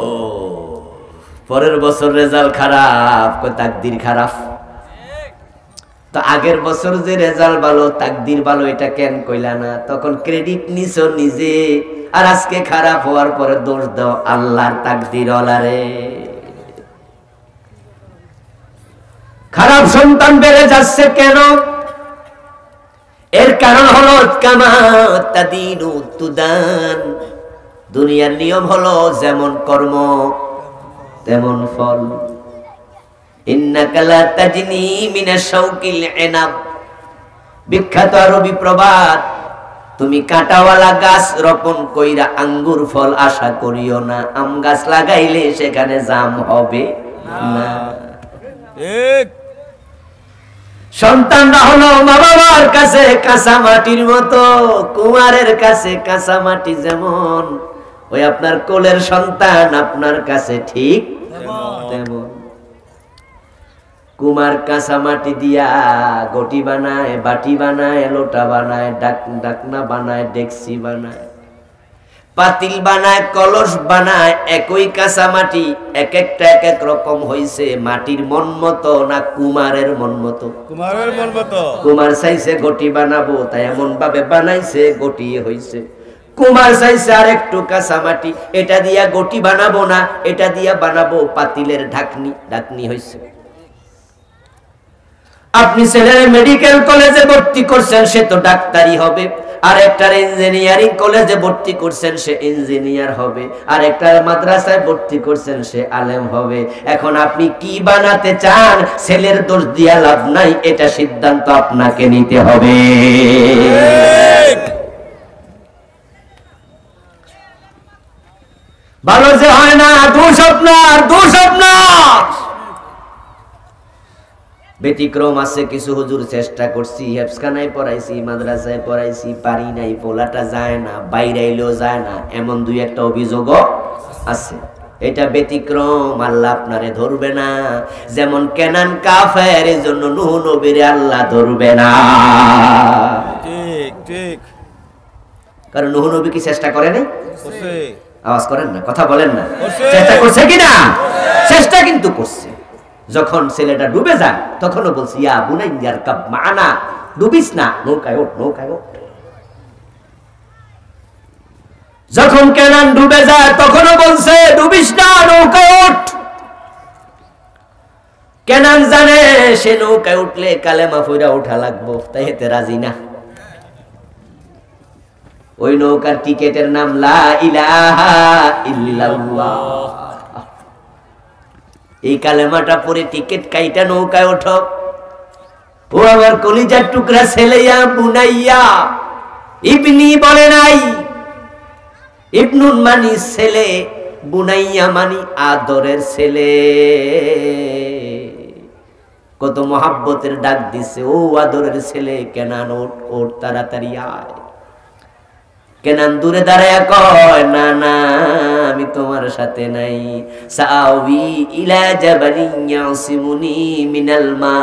পরের বছর রেজাল্ট খারাপ, তাকদীর খারাপ। তো আগের বছর যে রেজাল্ট ভালো, তাকদীর ভালো, এটা কেন কইলা না? তখন ক্রেডিট নিছো নিজে, আর আজকে খারাপ হওয়ার পরে দোষ দাও আল্লাহর তাকদীরওয়ালারে। খারাপ সন্তান বেড়ে যাচ্ছে কেন? এর কারণ হলো কামা তাদিনু তুদান। দুনিয়ার নিয়ম হলো যেমন কর্ম তেমন ফল। ইন্নাকা লা তাজনি মিনাশ শাওকিল ইনাব, বিখ্যাত আরবি প্রবাদ, তুমি কাঁটাওয়ালা গাছ রোপণ কইরা আঙ্গুর ফল আশা করিও না। আম গাছ লাগাইলে সেখানে জাম হবে না। ঠিক। সন্তানরা হলো মা বাবার কাছে কাঁচা মাটির মতো, কুমারের কাছে কাঁচা মাটি যেমন, ওই আপনার কোলের সন্তান আপনার কাছে ঠিক তেমন। কুমার কাঁচা মাটি দিয়া গটি বানায়, বাটি বানায়, লোটা বানায়, ডাকনা বানায়, ডেকসি বানায়, পাতিল বানায়, কলস বানায়। একই কাঁচা মাটি, এক একটা এক এক রকম হইছে। মাটির মন মতো না কুমারের মন মতো? কুমারের মন মতো। কুমার চাইছে গটি বানাবো, তাই এমন ভাবে বানাইছে গটি হইছে। কুমার চাইছে আর একটু কাঁচা মাটি, এটা দিয়া গটি বানাবো না, এটা দিয়া বানাবো পাতিলের ঢাকনি, ঢাকনি হইছে। আপনি ছেলের মেডিকেল কলেজে ভর্তি করছেন, সে তো ডাক্তারি হবে। আর একটার ইঞ্জিনিয়ারিং কলেজে ভর্তি করছেন, সে ইঞ্জিনিয়ার হবে। আর একটার মাদ্রাসায় ভর্তি করছেন, সে আলেম হবে। এখন আপনি কি বানাতে চান? ছেলের দোষ দিয়া লাভ নাই, এটা সিদ্ধান্ত আপনাকে নিতে হবে। ভালো যে হয় না, দোষ আপনার, দোষ আপনার। ব্যতিক্রম আছে কিছু, হুজুর চেষ্টা করছি, হেফসখানায় পড়াইছি, মাদ্রাসায় পড়াইছি, পারি নাই, পোলাটা যায় না, বাইরে এলেও যায় না, এমন 2-1টা অভিযোগও আছে। এটা ব্যতিক্রম, আল্লাহ আপনারে ধরবে না। যেমন কেনান কাফের, এই জন্য নূহ নবীরে আল্লাহ ধরবে না। ঠিক ঠিক। কারণ নূহ নবী কি চেষ্টা করে নাই? আওয়াজ করেন না, কথা বলেন না। চেষ্টা করছে কিনা? চেষ্টা কিন্তু করছে। যখন ছেলেটা ডুবে যায়, তখনও বলছি ইয়া বুনাইয়ার কাব মানা, ডুবিস না, নৌকায় ওঠ, নৌকায় ওঠ। যখন কেনান ডুবে যায়, তখনও বলছে ডুবিস না, নৌকায় ওঠ। কেনান জানে সে নৌকায় উঠলে কালেমা পড়া ওঠা লাগবো, তাই এতে রাজি না। ওই নৌকার টিকেটের নাম লা ইলাহা ইল্লাল্লাহ। এই কালেমাটা পরে টিকেট কাইটা নৌকায় ওঠো। ও আমার কলিজার টুকরা ছেলেয়া বুনাইয়া, ইবনি বলে নাই, ইবনুন মানি ছেলে, বুনাইয়া মানি আদরের ছেলে। কত মহাব্বতের ডাক দিছে, ও আদরের ছেলে কেনান ওঠ, ওঠ তাড়াতাড়ি আয়। কেনান দূরে দাঁড়ায়া কয় না না, আমি তোমার সাথে নাই। সাআবি ইলা জাবালিন ইয়াসিমুনি মিনাল মা,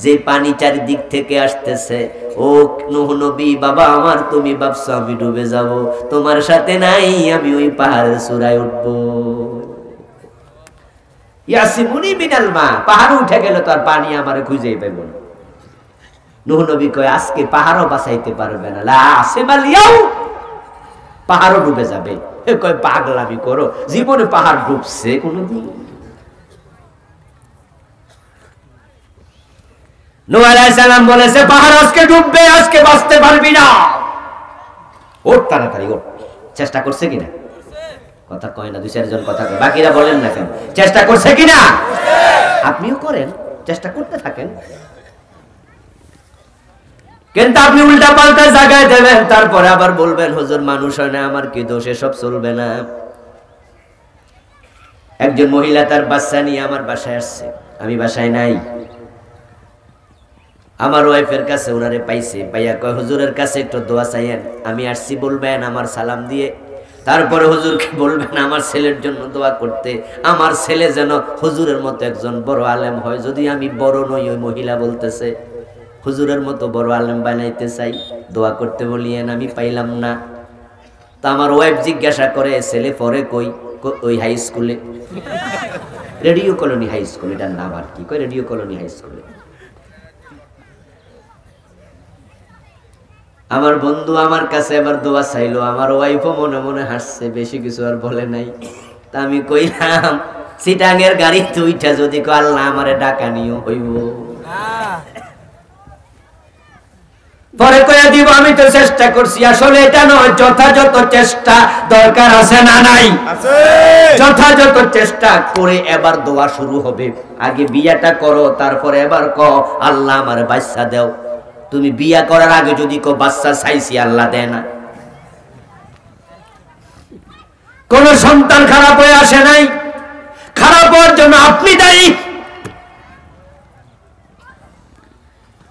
যে পানি চারিদিক থেকে আসতেছে। ও নূহ নবী বাবা আমার, তুমি ভাবছো আমি ডুবে যাব, তোমার সাথে নাই, আমি ওই পাহাড়ের চূড়ায় উঠব। ইয়াসিমুনি মিনাল মা, পাহাড়ে উঠে গেলে তো আর পানি আমারে খুঁজেই পাইব না। নূহ নবী কয় আজকে পাহাড়ও বাঁচাইতে পারবে না, লা আসিমালিয়াও, পাহাড়ও ডুবে যাবে। এ কয় পাগলামি করো, জীবনে পাহাড় ডুবছে কোনদিন? নূহ আলাইহিস সালাম বলেছে পাহাড় আজকে ডুববে, আজকে বাঁচতে পারবি না, ওঠ তাড়াতাড়ি ওঠ। চেষ্টা করছে কিনা? কথা কয় না, 2-4 জন কথা কয়, বাকিরা বলেন না কেন? চেষ্টা করছে কিনা? আপনিও করেন, চেষ্টা করতে থাকেন। কিন্তু আপনি উল্টা পাল্টা জায়গায় দেবেন, তারপরে আবার বলবেন হুজুর মানুষ হয় না, আমার কি দোষ, এসব চলবে না। একজন মহিলা তার বাচ্চা নিয়ে আমার বাসায় আসছে, আমি বাসায় নাই। আমার ওয়াইফের কাছে ওনারে পাইছে, পাইয়া কয় হুজুরের কাছে একটু দোয়া চাইয়েন। আমি আসছি, বলবেন আমার সালাম দিয়ে, তারপরে হুজুরকে বলবেন আমার ছেলের জন্য দোয়া করতে, আমার ছেলে যেন হুজুরের মতো একজন বড় আলেম হয়। যদি আমি বড় নই, ওই মহিলা বলতেছে হুজুরের মতো বড় আলেম বানাইতে চাই, দোয়া করতে বলিয়েন, আমি পাইলাম না। তা আমার ওয়াইফ জিজ্ঞাসা করে ছেলে পরে কই? ওই হাই স্কুলে, রেডিও কলোনি হাই স্কুল, এটার নাম আর কি, কই রেডিও কলোনি হাই স্কুলে। আমার বন্ধু আমার কাছে আবার দোয়া চাইলো, আমার ওয়াইফও মনে মনে হাসছে, বেশি কিছু আর বলে নাই। তা আমি কইলাম চিটাঙের গাড়িতে উইঠা যদি কো আল্লাহ আমারে ডাকা নিও হইব, পরে কইয়া দিব আমি তো চেষ্টা করছি। আসলে এটা নয়, যথাযথ চেষ্টা দরকার আছে না নাই? যথাযথ চেষ্টা করে এবার দোয়া শুরু হবে। আগে বিয়াটা করো, তারপরে এবার কও আল্লাহ আমার বাচ্চা দাও। তুমি বিয়া করার আগে যদি কো বাচ্চা চাইছি, আল্লাহ দেয় না। কোন সন্তান খারাপ হয়ে আসে নাই, খারাপ হওয়ার জন্য আপনি দায়ী।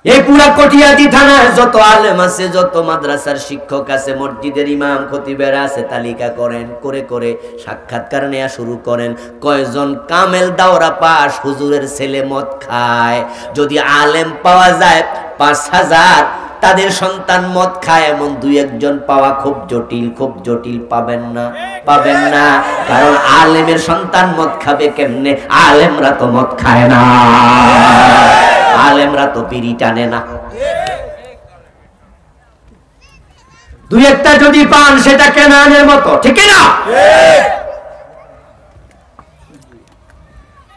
এই পুরা কটিয়াদি থানায় যত আলেম আছে, যত মাদ্রাসার শিক্ষক আছে, মসজিদের ইমাম খতিবেরা আছে, তালিকা করেন, করে করে সাক্ষাৎকার নেওয়া শুরু করেন। কয়জন কামেল দাওরা পাস হুজুরের ছেলে মদ খায়? যদি আলেম পাওয়া যায় 5,000, তাদের সন্তান মদ খায় এমন 2-1 জন পাওয়া খুব জটিল, খুব জটিল। পাবেন না, পাবেন না, কারণ আলেমের সন্তান মদ খাবে কেমনে? আলেমরা তো মদ খায় না, আলেমরা তো বিড়ি টানে না। 2-1টা যদি পান সেটা কেনানের মতো, ঠিক না?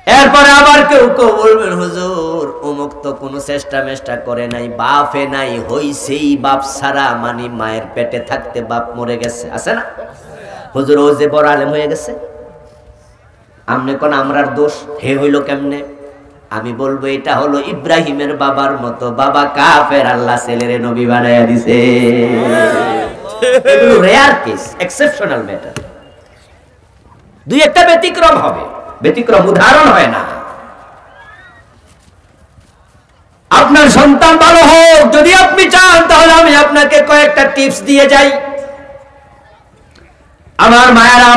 এরপরে আবার কেউ কেউ বলবেন হুজুর অমুক তো কোনো চেষ্টা মেষ্টা করে নাই, বাপে নাই, হইছেই বাপ ছাড়া, মানে মায়ের পেটে থাকতে বাপ মরে গেছে, আছে না? হুজুর ও যে বড় আলেম হয়ে গেছে, আমনে কোন আমরার দোষ, হে হইল কেমনে? আমি বলবো এটা হলো ইব্রাহিমের বাবার মতো, বাবা কাফের, আল্লাহ ছেলেরে নবী বানায়া দিছে। এগুলো রেয়ার কেস, এক্সেপশনাল ম্যাটার। 2-1টা ব্যতিক্রম হবে, ব্যতিক্রম উদাহরণ হয় না। আপনার সন্তান ভালো হোক যদি আপনি চান, তাহলে আমি আপনাকে কয়েকটা টিপস দিয়ে যাই। আমার মায়েরা,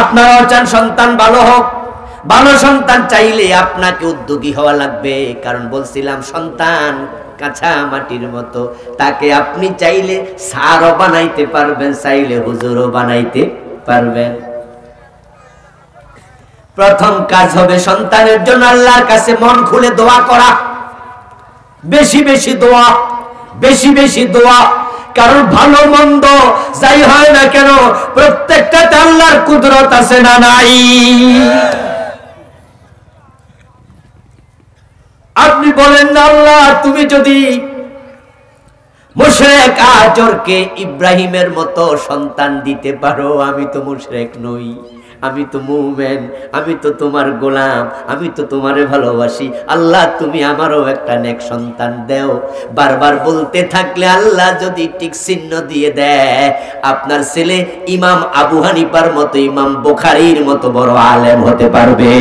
আপনারাও চান সন্তান ভালো হোক। ভালো সন্তান চাইলে আপনাকে উদ্যোগী হওয়া লাগবে, কারণ বলছিলাম সন্তান কাঁচা মাটির মতো, তাকে আপনি চাইলে সারও বানাইতে পারবেন, চাইলে হুজুরও বানাইতে পারবেন। প্রথম কাজ হবে সন্তানের জন্য আল্লাহর কাছে মন খুলে দোয়া করা, বেশি বেশি দোয়া, বেশি বেশি দোয়া। কারণ ভালো মন্দ যাই হয় না কেন, প্রত্যেকটাতে আল্লাহর কুদরত আছে না নাই? আপনি বলেন না আল্লাহ তুমি যদি মুশরিক আজরকে ইব্রাহিমের মতো সন্তান দিতে পারো, আমি তো মুশরিক নই, আমি তো মুমিন, আমি তো তোমার গোলাম, আমি তো তোমারে ভালোবাসি, আল্লাহ তুমি আমারও একটা নেক সন্তান দাও। বারবার বলতে থাকলে আল্লাহ যদি টিক চিহ্ন দিয়ে দেয়, আপনার ছেলে ইমাম আবু হানিফার মতো, ইমাম বুখারীর মতো বড় আলেম হতে পারবে।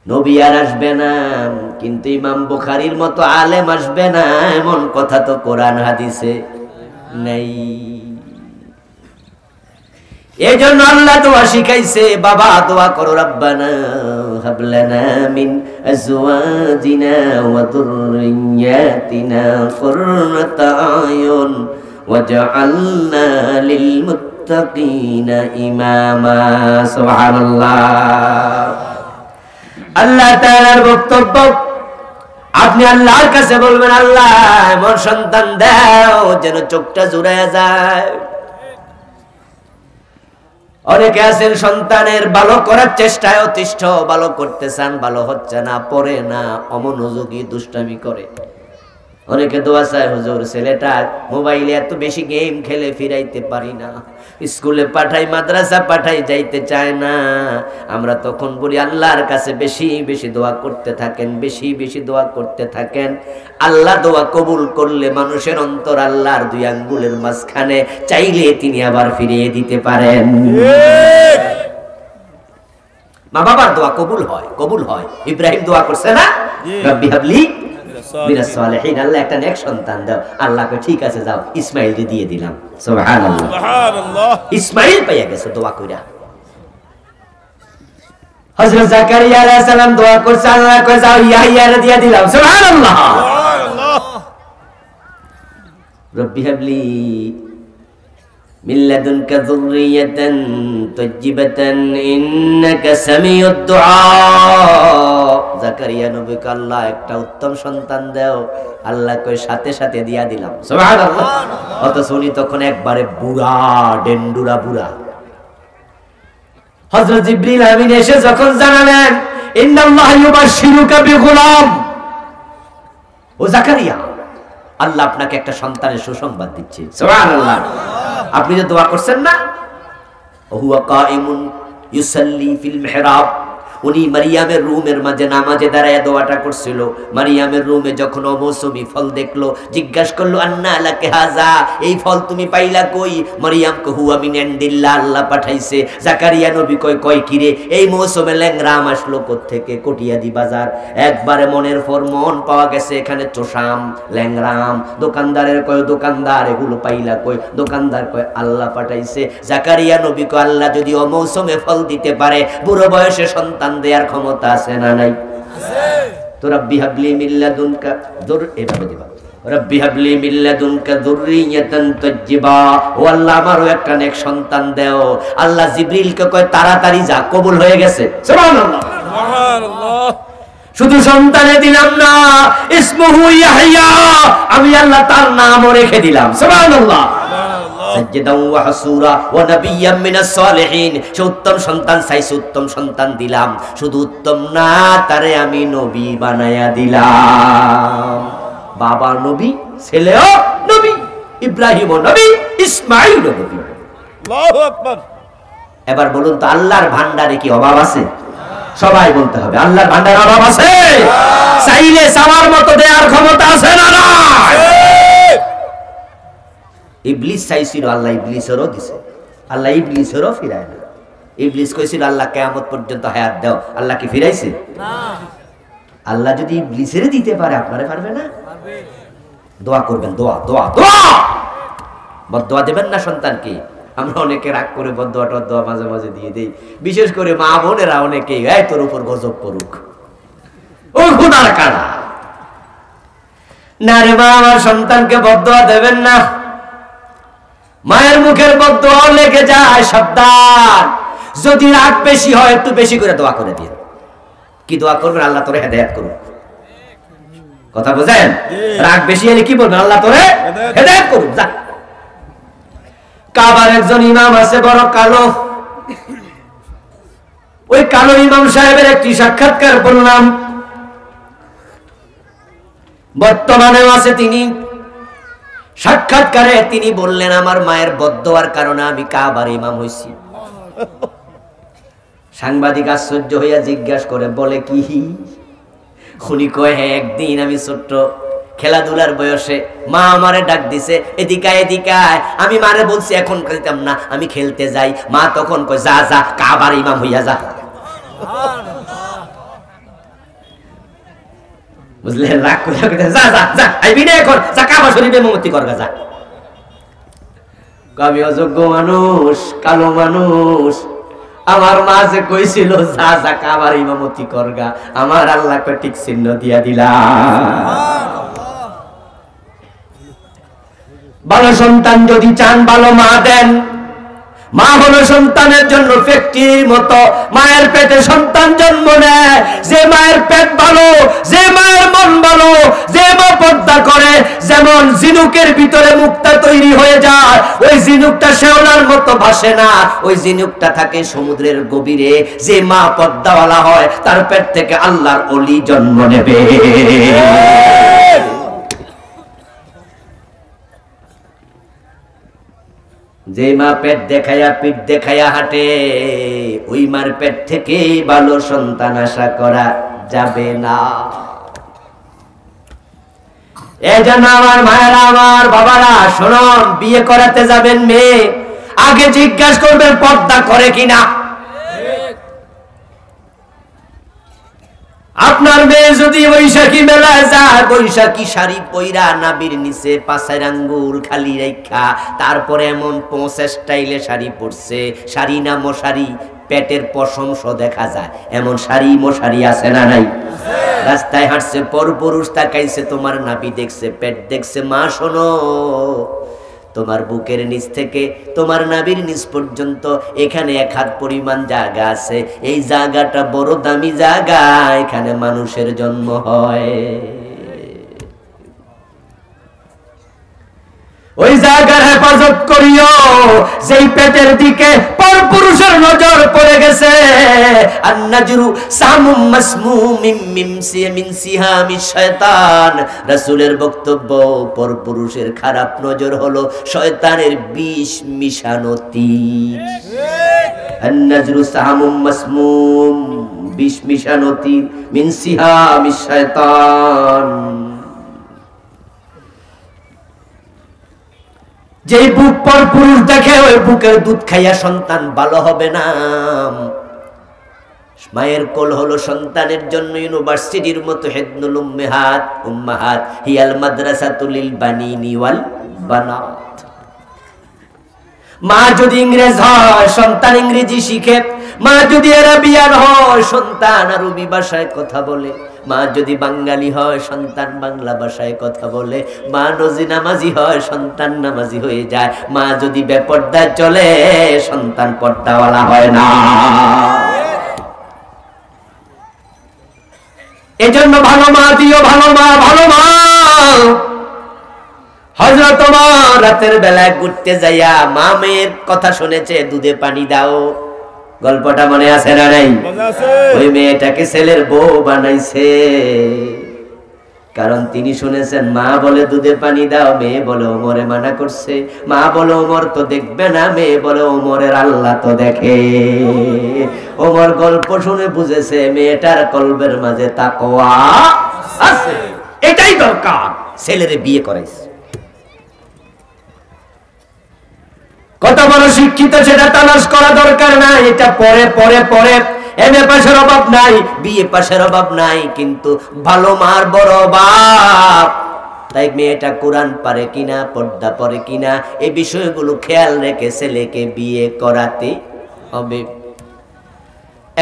নবী আর আসবে না, কিন্তু ইমাম বুখারীর মতো আলেম আসবে না, এমন কথা তো কোরআন হাদিসে নেই। এজন্য আল্লাহ দোয়া শিখাইছে, বাবা দোয়া করো, রব্বানা হাব লানা মিন আজওয়াজিনা ওয়া যুররিয়াতিনা কুররাতা আয়ুন ওয়াজআলনা লিল মুত্তাকিনা ইমামা। সুবহানাল্লাহ। আল্লাহ তাআলার বক্তব্য, আপনি আল্লাহর কাছে বলবেন আল্লাহ এমন সন্তান দাও যেন চোখটা জুড়ায়া যায়। অনেকে আছেন সন্তানের ভালো করার চেষ্টায় অতিষ্ঠ, ভালো করতে চান, ভালো হচ্ছে না, পড়ে না, অমনোযোগী, দুষ্টামি করে। অনেকে দোয়া চায়, হুজুর ছেলেটা মোবাইলে এত বেশি গেম খেলে ফিরাইতে পারি না, স্কুলে পাঠাই মাদ্রাসা পাঠাই যাইতে চায় না। আমরা তখন বলি আল্লাহর কাছে বেশি বেশি দোয়া করতে থাকেন, বেশি বেশি দোয়া করতে থাকেন। আল্লাহ দোয়া কবুল করলে মানুষের অন্তর আল্লাহর দুই আঙ্গুলের মাঝখানে, চাইলে তিনি আবার ফিরিয়ে দিতে পারেন। মা বাবার দোয়া কবুল হয়, কবুল হয়। ইব্রাহিম দোয়া করছে না, রব্বি হাবলি মিনাস সালিহিন, আল্লাহ একটা নেক সন্তান দাও। আল্লাহ কয় ঠিক আছে যাও, ইসমাইল দিয়ে দিলাম। সুবহানাল্লাহ, সুবহানাল্লাহ। ইসমাইল পাইয়া গেছে দোয়া কইরা। হযরত জাকারিয়া আলাইহিস সালাম দোয়া করছে, আল্লাহ কয় যাও ইয়াহইয়া দিয়ে দিলাম। সুবহানাল্লাহ, সুবহানাল্লাহ। রব্বি হাবলি মিন লাদুনকা যুররিয়াতান তাইয়্যিবাতান ইন্নাকা সামিউদ দুআ। জাকারিয়া নবীকে আল্লাহ একটা উত্তম সন্তান দাও। আল্লাহ কয় সাথে সাথে দিয়া দিলাম। সুবহানাল্লাহ। অথচ উনি তখন একবারে বুড়া, ডেন্ডুরা বুড়া। হযরত জিবরিল আমিন এসে যখন জানালেন, ইন্নাল্লাহা ইউবাশশিরুকা বিগুলাম, ও জাকারিয়া, আল্লাহ আপনাকে একটা সন্তানের সুসংবাদ দিচ্ছে। সুবহানাল্লাহ। আপনি যে দোয়া করছেন না, হুয়া কাইমুন ইউসাল্লি ফিল মিহরাব, উনি মারিয়ামের রুমের মাঝে নামাজে দাঁড়ায় দোয়াটা করছিল। মারিয়ামের রুমে যখন অমৌসুমী ফল দেখলো, জিজ্ঞাসা করলো আন্না লাকা হাযা, এই ফল তুমি পাইলা কই? মারিয়াম কো হুয়া মিন ইনদিল্লাহ, আল্লাহ পাঠাইছে। জাকারিয়া নবী কয় কিরে, এই মৌসুমে ল্যাংরাম আসলো কোত্থেকে? কটিয়াদি বাজার। একবারে মনের ফর মন পাওয়া গেছে এখানে, চোষাম ল্যাংরাম। দোকানদারের কয় দোকানদার এগুলো পাইলা কই? দোকানদার কয় আল্লাহ পাঠাইছে। জাকারিয়া নবী কয় আল্লাহ যদি অমৌসুমে ফল দিতে পারে, বুড়ো বয়সে সন্তান দেয়ার ক্ষমতা আছে না নাই? আছে। তো রব্বি হাবলি মিন লাদুনকা এভাবে দিবা, রব্বি হাবলি মিন লাদুনকা যুররিয়াতান তাইয়্যিবা, ও আল্লাহ আমারও একটা নেক সন্তান দাও। আল্লাহ জিবরিলকে কয় তাড়াতাড়ি যা, কবুল হয়ে গেছে। সুবহানাল্লাহ, সুবহানাল্লাহ। শুধু সন্তানে দিলাম না, ইসমুহু ইয়াহইয়া, আমি আল্লাহ তার নামও রেখে দিলাম। সুবহানাল্লাহ। সাজ্জাদান ওয়া হাসুরা ওয়া নাবিয়্যাম মিনাস সালিহিন, সে উত্তম সন্তান চাইছে, উত্তম সন্তান দিলাম। শুধু উত্তম না, তারে আমি নবী বানায়া দিলাম। বাবা নবী, ছেলেও নবী, ইব্রাহিমও নবী, ইসমাঈলও নবী। আল্লাহু আকবার। এবার বলুন তো আল্লাহর ভান্ডারে কি অভাব আছে? সবাই বলতে হবে আল্লাহর ভান্ডারে অভাব আছে? চাইলে চাওয়ার মতো দেওয়ার ক্ষমতা আছে না নাই? ইবলিস চাইছিল, আল্লাহ ইবলিসেরও দিছে। আল্লাহ ইবলিসেরও ফিরায় না। ইবলিস কইছিল আল্লাহ কিয়ামত পর্যন্ত হায়াত দাও, আল্লাহ কি ফিরাইছে? না। আল্লাহ যদি ইবলিসের দিতে পারে, আপনারে পারবে না? পারবে। দোয়া করবেন, দোয়া দোয়া দোয়া। বদদোয়া দেবেন না সন্তানকে। আমরা অনেকে রাগ করে বদদোয়াটা দোয়া মাঝে মাঝে দিয়ে দেই, বিশেষ করে মা বোনেরা অনেকে, এই তোর উপর গজব পড়ুক, ও খোদার কারা। না রে মা, আমার সন্তানকে বদদোয়া দেবেন না। মায়ের মুখের বদদোয়া লেগে যায়, সাবধান। যদি রাগ বেশি হয়, একটু বেশি করে দোয়া করে দিন। কি দোয়া করবেন? আল্লাহ তোরে হেদায়েত করুক। কথা বুঝেন? রাগ বেশি হলে কি বলবেন? আল্লাহ তোরে হেদায়েত করুক। যা, কাবার একজন ইমাম আছে বড় কালো। ওই কালো ইমাম সাহেবের একটি সাক্ষাৎকার বললাম, বর্তমানেও আছে তিনি। সাক্ষাৎকারে তিনি বললেন আমার মায়ের বদদোয়ার কারণে আমি কাবার ইমাম হইছি। সাংবাদিক আশ্চর্য হইয়া জিজ্ঞাসা করে, বলে কি? উনি কয় হ্যাঁ, একদিন আমি ছোট্ট খেলাধুলার বয়সে মা আমারে ডাক দিছে, এদিকে এদিকে। আমি মারে বলছি এখন খেলতাম না, আমি খেলতে যাই। মা তখন কয় যা যা, কাবার ইমাম হইয়া যা। বুঝলেন? রাগ করে যা যা যা, আইবি না এখন, যা কাবা শরীফে মোমবাতি করগা যা। আমি অযোগ্য মানুষ, কালো মানুষ। আমার মা যে কইছিল যা যা কাবার ইমামতি করগা, আমার আল্লাহ কয় ঠিক চিহ্ন দিয়া দিলাম। ভালো সন্তান যদি চান, ভালো মা দেন। মা হলো সন্তানের জন্য ফ্যাক্টরির মতো। মায়ের পেটে সন্তান জন্ম নেয়, যে মায়ের পেট ভালো, যে মায়ের মন ভালো, যে মা পর্দা করে, যেমন ঝিনুকের ভিতরে মুক্তা তৈরি হয়ে যায়, ওই ঝিনুকটা শেওলার মতো ভাসে না, ওই ঝিনুকটা থাকে সমুদ্রের গভীরে। যে মা পর্দাওয়ালা হয়, তার পেট থেকে আল্লাহর ওলি জন্ম নেবে। যে মা পেট দেখায়া পিঠ দেখায়া হাঁটে, ওই মার পেট থেকে ভালো সন্তান আশা করা যাবে না। এই জন্য আমার মায়েরা, আমার বাবারা, শোনো, বিয়ে করাতে যাবেন মেয়ে, আগে জিজ্ঞাসা করবেন পর্দা করে কিনা। আপনার মেয়ে যদি বৈশাখী মেলায় যায়, বৈশাখী শাড়ি পইরা নাবির নিচে 5 আঙ্গুল খালি রেখা, তারপরে এমন 5 স্টাইলে শাড়ি পরছে, শাড়ি না মশারি, পেটের পশম দেখা যায়, এমন শাড়ি মশারি আছে না নাই? রাস্তায় হাঁটছে, পরপুরুষ তাকাইছে, তোমার নাভি দেখছে, পেট দেখছে। মা শোনো, তোমার বুকের নিচ থেকে তোমার নাভির নিচ পর্যন্ত এখানে 1 হাত পরিমাণ জায়গা আছে, এই জায়গাটা বড় দামি জায়গা, এখানে মানুষের জন্ম হয়। ওই জায়গার হেফাজত করিও, যেই পেটের দিকে পরপুরুষের নজর পড়ে গেছে। আন-নাজরু সামুম মাসমুমিম মিন সিহামিশ শয়তান, রাসূলের বক্তব্য, পরপুরুষের খারাপ নজর হলো শয়তানের বিষ মিশানো তীর। আন-নাজরু সামুম মাসমুম, বিষ মিশানো তীর, মিন সিহামিশ শয়তান। যে বুক পর পুরুষ দেখে, ওই বুকের দুধ খাইয়া সন্তান ভালো হবে না। মায়ের কোল হলো সন্তানের জন্য ইউনিভার্সিটির মতো, হেদনুল উম্মাহাত হিয়াল মাদ্রাসাতুল লিল বানিনি ওয়াল বানাত। মা যদি ইংরেজ হয়, সন্তান ইংরেজি শিখে। মা যদি আরবিয়ান হয়, সন্তান আরবি ভাষায় কথা বলে। মা যদি বাঙালি হয়, সন্তান বাংলা ভাষায় কথা বলে। মা যদি নামাজি হয়, সন্তান নামাজি হয়ে যায়। মা যদি বেপর্দায় চলে, সন্তান পর্দাওয়ালা হয় না। এজন্য ভালো মা দিও, ভালো মা, ভালো মা। হযরত ওমর রাতের বেলায় ঘুরতে যাইয়া মা মেয়ের কথা শুনেছে, দুধে পানি দাও। গল্পটা মনে আছে না নাই? ওই মেয়েটাকে ছেলের বউ বানাইছে, কারণ তিনি শুনেছেন মা বলে দুধে পানি দাও, মেয়ে বলে ওমরে মানা করছে। মা বলে ওমর তো দেখবে না, মেয়ে বলে ওমরের আল্লাহ তো দেখে। ওমর গল্প শুনে বুঝেছে মেয়েটার কলবের মাঝে তাকওয়া আছে, এটাই দরকার, ছেলেরে বিয়ে করাইছে। কত বড় শিক্ষিত সেটা তালাশ করা দরকার নাই, এটা পরে পরে পরে। এমএ পাশের অভাব নাই, বিএ পাশের অভাব নাই, কিন্তু ভালো মার বড় অভাব। তাই মেয়েটা কোরআন পারে কিনা, পর্দা পরে কিনা, এই বিষয়গুলো খেয়াল রেখে ছেলেকে বিয়ে করাতে হবে।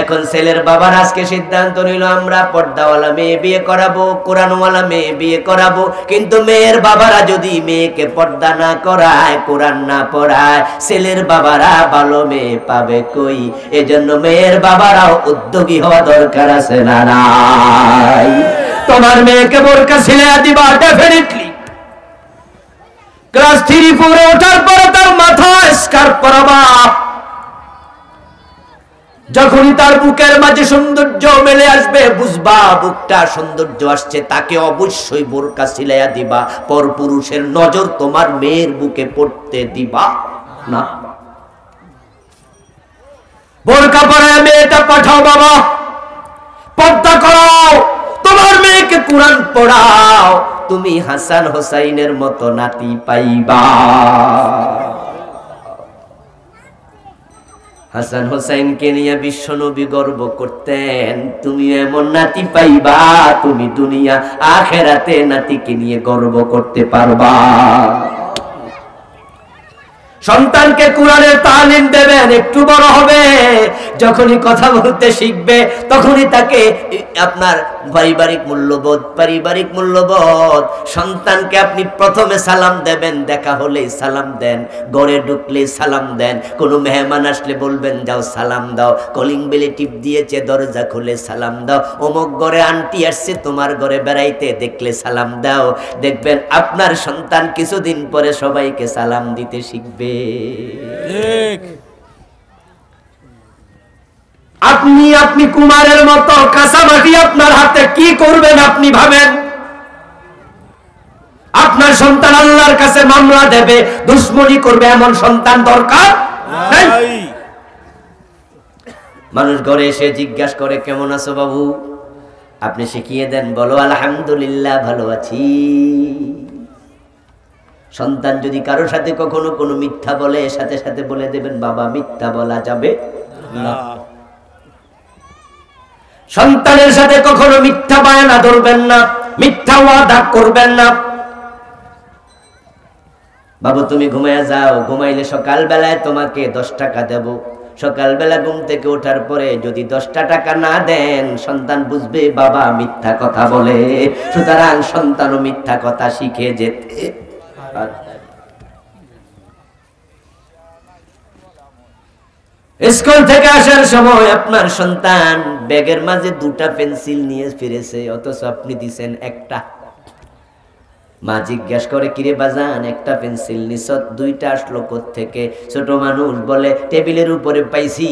এখন ছেলের বাবার আজকে সিদ্ধান্ত নিল, আমরা পর্দাওয়ালা মেয়ে বিয়ে করাবো, কোরআনওয়ালা মেয়ে বিয়ে করাবো। কিন্তু মেয়ের বাবারা যদি মেয়েকে পর্দা না করায়, কোরআন না পড়ায়, ছেলের বাবারা ভালো মেয়ে পাবে কই? এজন্য মেয়ের বাবারাও উদ্যোগী হওয়া দরকার আছে না নাই? তোমার মেয়েকে বোরকা ছিলাইয়া দিবা, ডেফিনেটলি। ক্লাস 3-4 ওঠার পরে তার মাথায় স্কার্ফ পরাবা। যখনই তার বুকের মাঝে সৌন্দর্য মেলে আসবে, বুঝবা বুকটা সৌন্দর্য আসছে, তাকে অবশ্যই বোরকা ছিলাইয়া দিবা। পরপুরুষের নজর তোমার মেয়ের বুকে পড়তে দিবা না। বোরকা পরায় মেয়েটা পাঠাও বাবা, পর্দা করাও, তোমার মেয়েকে কোরআন পড়াও, তুমি হাসান হোসাইনের মতো নাতি পাইবা। হাসান হোসেনকে নিয়ে বিশ্বনবী গর্ব করতেন, তুমি এমন নাতি পাইবা, তুমি দুনিয়া আখেরাতে নাতিকে নিয়ে গর্ব করতে পারবা। সন্তানকে কোরআনের তালিম দেবেন, একটু বড় হবে, যখনই কথা বলতে শিখবে, তখনই তাকে আপনার পারিবারিক মূল্যবোধ সন্তানকে আপনি প্রথমে সালাম দেবেন, দেখা হলেই সালাম দেন, ঘরে ঢুকলে সালাম দেন, কোনো মেহমান আসলে বলবেন যাও সালাম দাও, কলিং বেলে টিপ দিয়েছে দরজা খুলে সালাম দাও, অমুক ঘরে আন্টি আসছে তোমার ঘরে বেড়াইতে, দেখলে সালাম দাও। দেখবেন আপনার সন্তান কিছুদিন পরে সবাইকে সালাম দিতে শিখবে। আপনি কুমারের মতো কাঁচামাটি আপনার হাতে কি করবেন আপনি ভাবেন। আপনার সন্তান আল্লাহর কাছে মামলা দেবে, দুশ্মনী করবে, এমন সন্তান দরকার নাই। মানুষ ঘরে এসে জিজ্ঞাসা করে কেমন আছো বাবু, আপনি শিখিয়ে দেন, বলো আলহামদুলিল্লাহ ভালো আছি। সন্তান যদি কারোর সাথে কখনো কোনো মিথ্যা বলে, সাথে সাথে বলে দেবেন বাবা মিথ্যা বলা যাবে না। সন্তানের সাথে কখনো মিথ্যা বায়না ধরবেন না, মিথ্যা ওয়াদা করবেন না। বাবু তুমি ঘুমায় যাও, ঘুমাইলে সকাল বেলায় তোমাকে 10 টাকা দেব। সকালবেলা ঘুম থেকে ওঠার পরে যদি 10টা টাকা না দেন, সন্তান বুঝবে বাবা মিথ্যা কথা বলে। সুতরাং সন্তানও মিথ্যা কথা শিখে যেতে। স্কুল থেকে আসার সময় আপনার সন্তান ব্যাগের মাঝে 2টা পেন্সিল নিয়ে ফিরেছে, অথচ আপনি দিছেন একটা। মা জিজ্ঞেস করে কিরে বাজান একটা পেন্সিল নিছ, 2টা আসলো কোত্থেকে? ছোট মানুষ বলে টেবিলের উপরে পাইছি,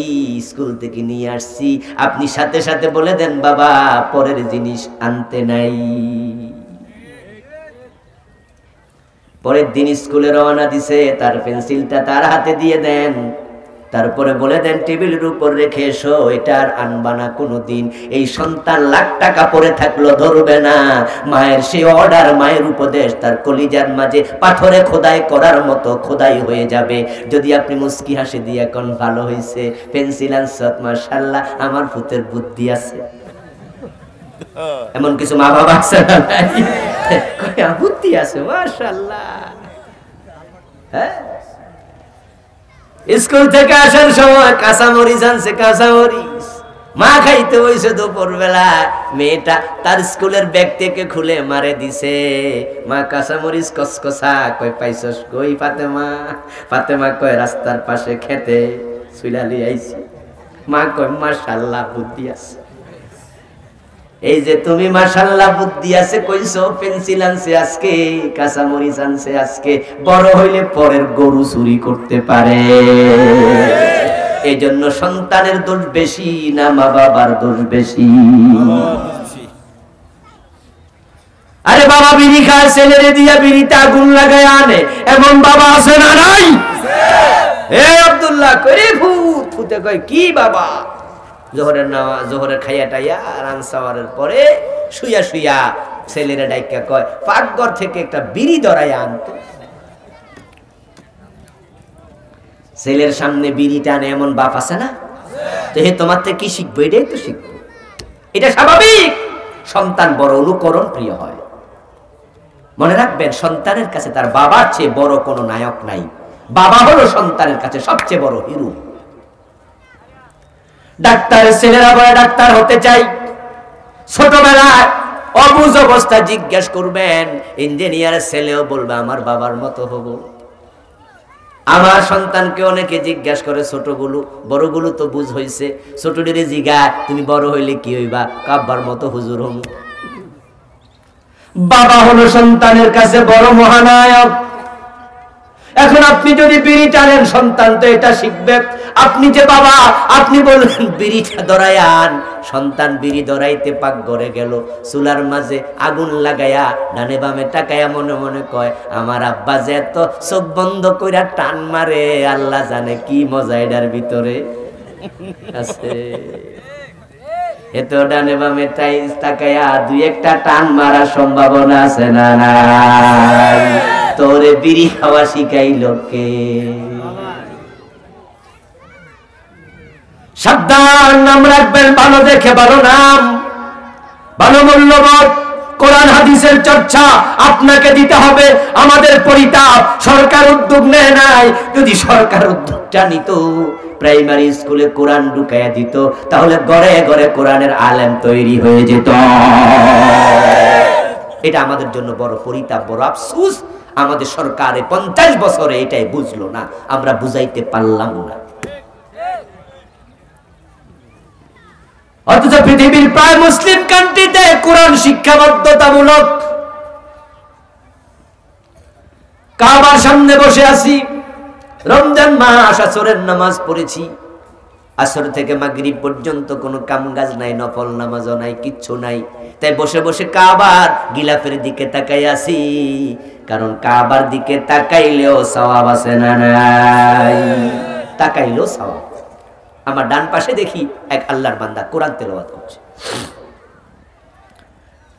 স্কুল থেকে নিয়ে আসছি। আপনি সাথে সাথে বলে দেন বাবা পরের জিনিস আনতে নাই। পরের দিন স্কুলে রওনা দিছে, তার পেন্সিলটা তার হাতে দিয়ে দেন, তারপরে বলে দেন টেবিলের উপর রেখে এসো, এটা আর আনবা না কোনোদিন। এই সন্তান লাখ টাকা পরে থাকলো ধরবে না। মায়ের সেই অর্ডার, মায়ের উপদেশ তার কলিজার মাঝে পাথরে খোদাই করার মতো খোদাই হয়ে যাবে। যদি আপনি মুস্কি হাসি দিয়ে এখন ভালো হয়েছে পেন্সিল আনছত, মাশাআল্লাহ আমার পুতের বুদ্ধি আছে, এমন কিছু মা বাবা আছে না? বুদ্ধি আছে মাশাআল্লাহ। হ্যাঁ, স্কুল থেকে আসার সময় কাঁচামরিচ আনছে, কাঁচামরিচ মা খাইতে হয়েছে দুপুর বেলা। মেয়েটা তার স্কুলের ব্যাগ থেকে খুলে মারে দিছে। মা কাঁচামরিচ কসকসা কই পাইছস কই ফাতেমা? ফাতেমা কয় রাস্তার পাশে খেতে চুলালি আইছি। মা কয় মাশাআল্লাহ বুদ্ধি আছে। এই যে তুমি মাশাআল্লাহ বুদ্ধি আছে কইছো, পেন্সিল আনছে আজকে, কাঁচামরিচ আনছে আজকে, বড় হইলে পরের গরু চুরি করতে পারে। এই জন্য সন্তানের দোষ বেশি না মা বাবার দোষ বেশি? আরে বাবা বিড়ি খায়, ছেলেরে দিয়া বিড়িতে আগুন লাগায় আনে, এমন বাবা আছে না নাই? এ আব্দুল্লাহ করে ভূত ফুতে কয় কি বাবা? জোহরের নামাজ, জোহরের খাইয়া টাইয়া রান সাওয়ারের পরে শুইয়া শুইয়া ছেলেরা ডাইকা কয় পাকঘর থেকে একটা বিড়ি ধরাই আনতো। ছেলের সামনে বিড়ি টানে এমন বাপ আছে না? তো হে তোমার থেকে কি শিখবো? এটাই তো শিখবো, এটা স্বাভাবিক। সন্তান বড় অনুকরণ প্রিয় হয়। মনে রাখবেন সন্তানের কাছে তার বাবার চেয়ে বড় কোনো নায়ক নাই। বাবা হলো সন্তানের কাছে সবচেয়ে বড় হিরো। ডাক্তারের ছেলেরা বলে ডাক্তার হতে চাই, ছোটবেলায় অবুঝ অবস্থা জিজ্ঞেস করবেন। ইঞ্জিনিয়ারের ছেলেও বলবে আমার বাবার মতো হব। আমার সন্তানকে অনেকে জিজ্ঞাসা করে ছোটগুলো, বড়গুলো তো বুঝ হইছে, ছোটটিরে জিগা তুমি বড় হইলে কি হইবা? কাব্বার মতো হুজুর হম। বাবা হলো সন্তানের কাছে বড় মহানায়ক। এখন আপনি যদি বিড়ি টানেন, সন্তান তো এটা শিখবে। আপনি যে বাবা, আপনি বললেন বিড়িটা ধরাই আন, সন্তান বিড়ি ধরাইতে পাক ঘরে গেল, চুলার মাঝে আগুন লাগাইয়া ডানে বামে তাকায়া মনে মনে কয় আমার আব্বা যে এত চোখ বন্ধ কইরা টান মারে, আল্লাহ জানে কি মজা এটার ভিতরে আছে। এত ডানে বামে তাকায়া 2-1টা টান মারার সম্ভাবনা আছে না নাই? তোরে বিড়ি খাওয়া শিখাইলো কে? সাবধান, নাম রাখবেন ভালো দেখে, ভালো নাম, ভালো মূল্যবোধ, কোরআন হাদিসের চর্চা আপনাকে দিতে হবে। আমাদের পরিতাপ সরকার উদ্যোগ নেয় নাই। যদি সরকার উদ্যোগটা নিত, প্রাইমারি স্কুলে কোরআন ঢুকাইয়া দিত, তাহলে ঘরে ঘরে কোরআনের আলেম তৈরি হয়ে যেত। এটা আমাদের জন্য বড় পরিতাপ, বড় আফসোস। আমাদের সরকারে 50 বছরে এটাই বুঝলো না, আমরা বুঝাইতে পারলাম না। অথচ পৃথিবীর প্রায় মুসলিম কান্ট্রিতে কোরআন শিক্ষা বাধ্যতামূলক। কাবার সামনে বসে আছি, রমজান মাস, আসরের নামাজ পড়েছি, আসর থেকে মাগরিব পর্যন্ত কোনো কামকাজ নাই, নফল নামাজও নাই, কিচ্ছু নাই। তাই বসে বসে কাবার গিলাফের দিকে তাকাই আছি, কারণ কাবার দিকে তাকাইলেও সওয়াব আছে না নাই? তাকাইলেও সওয়াব। আমার ডান পাশে দেখি এক আল্লাহর বান্দা কোরআন তেলাওয়াত করছে।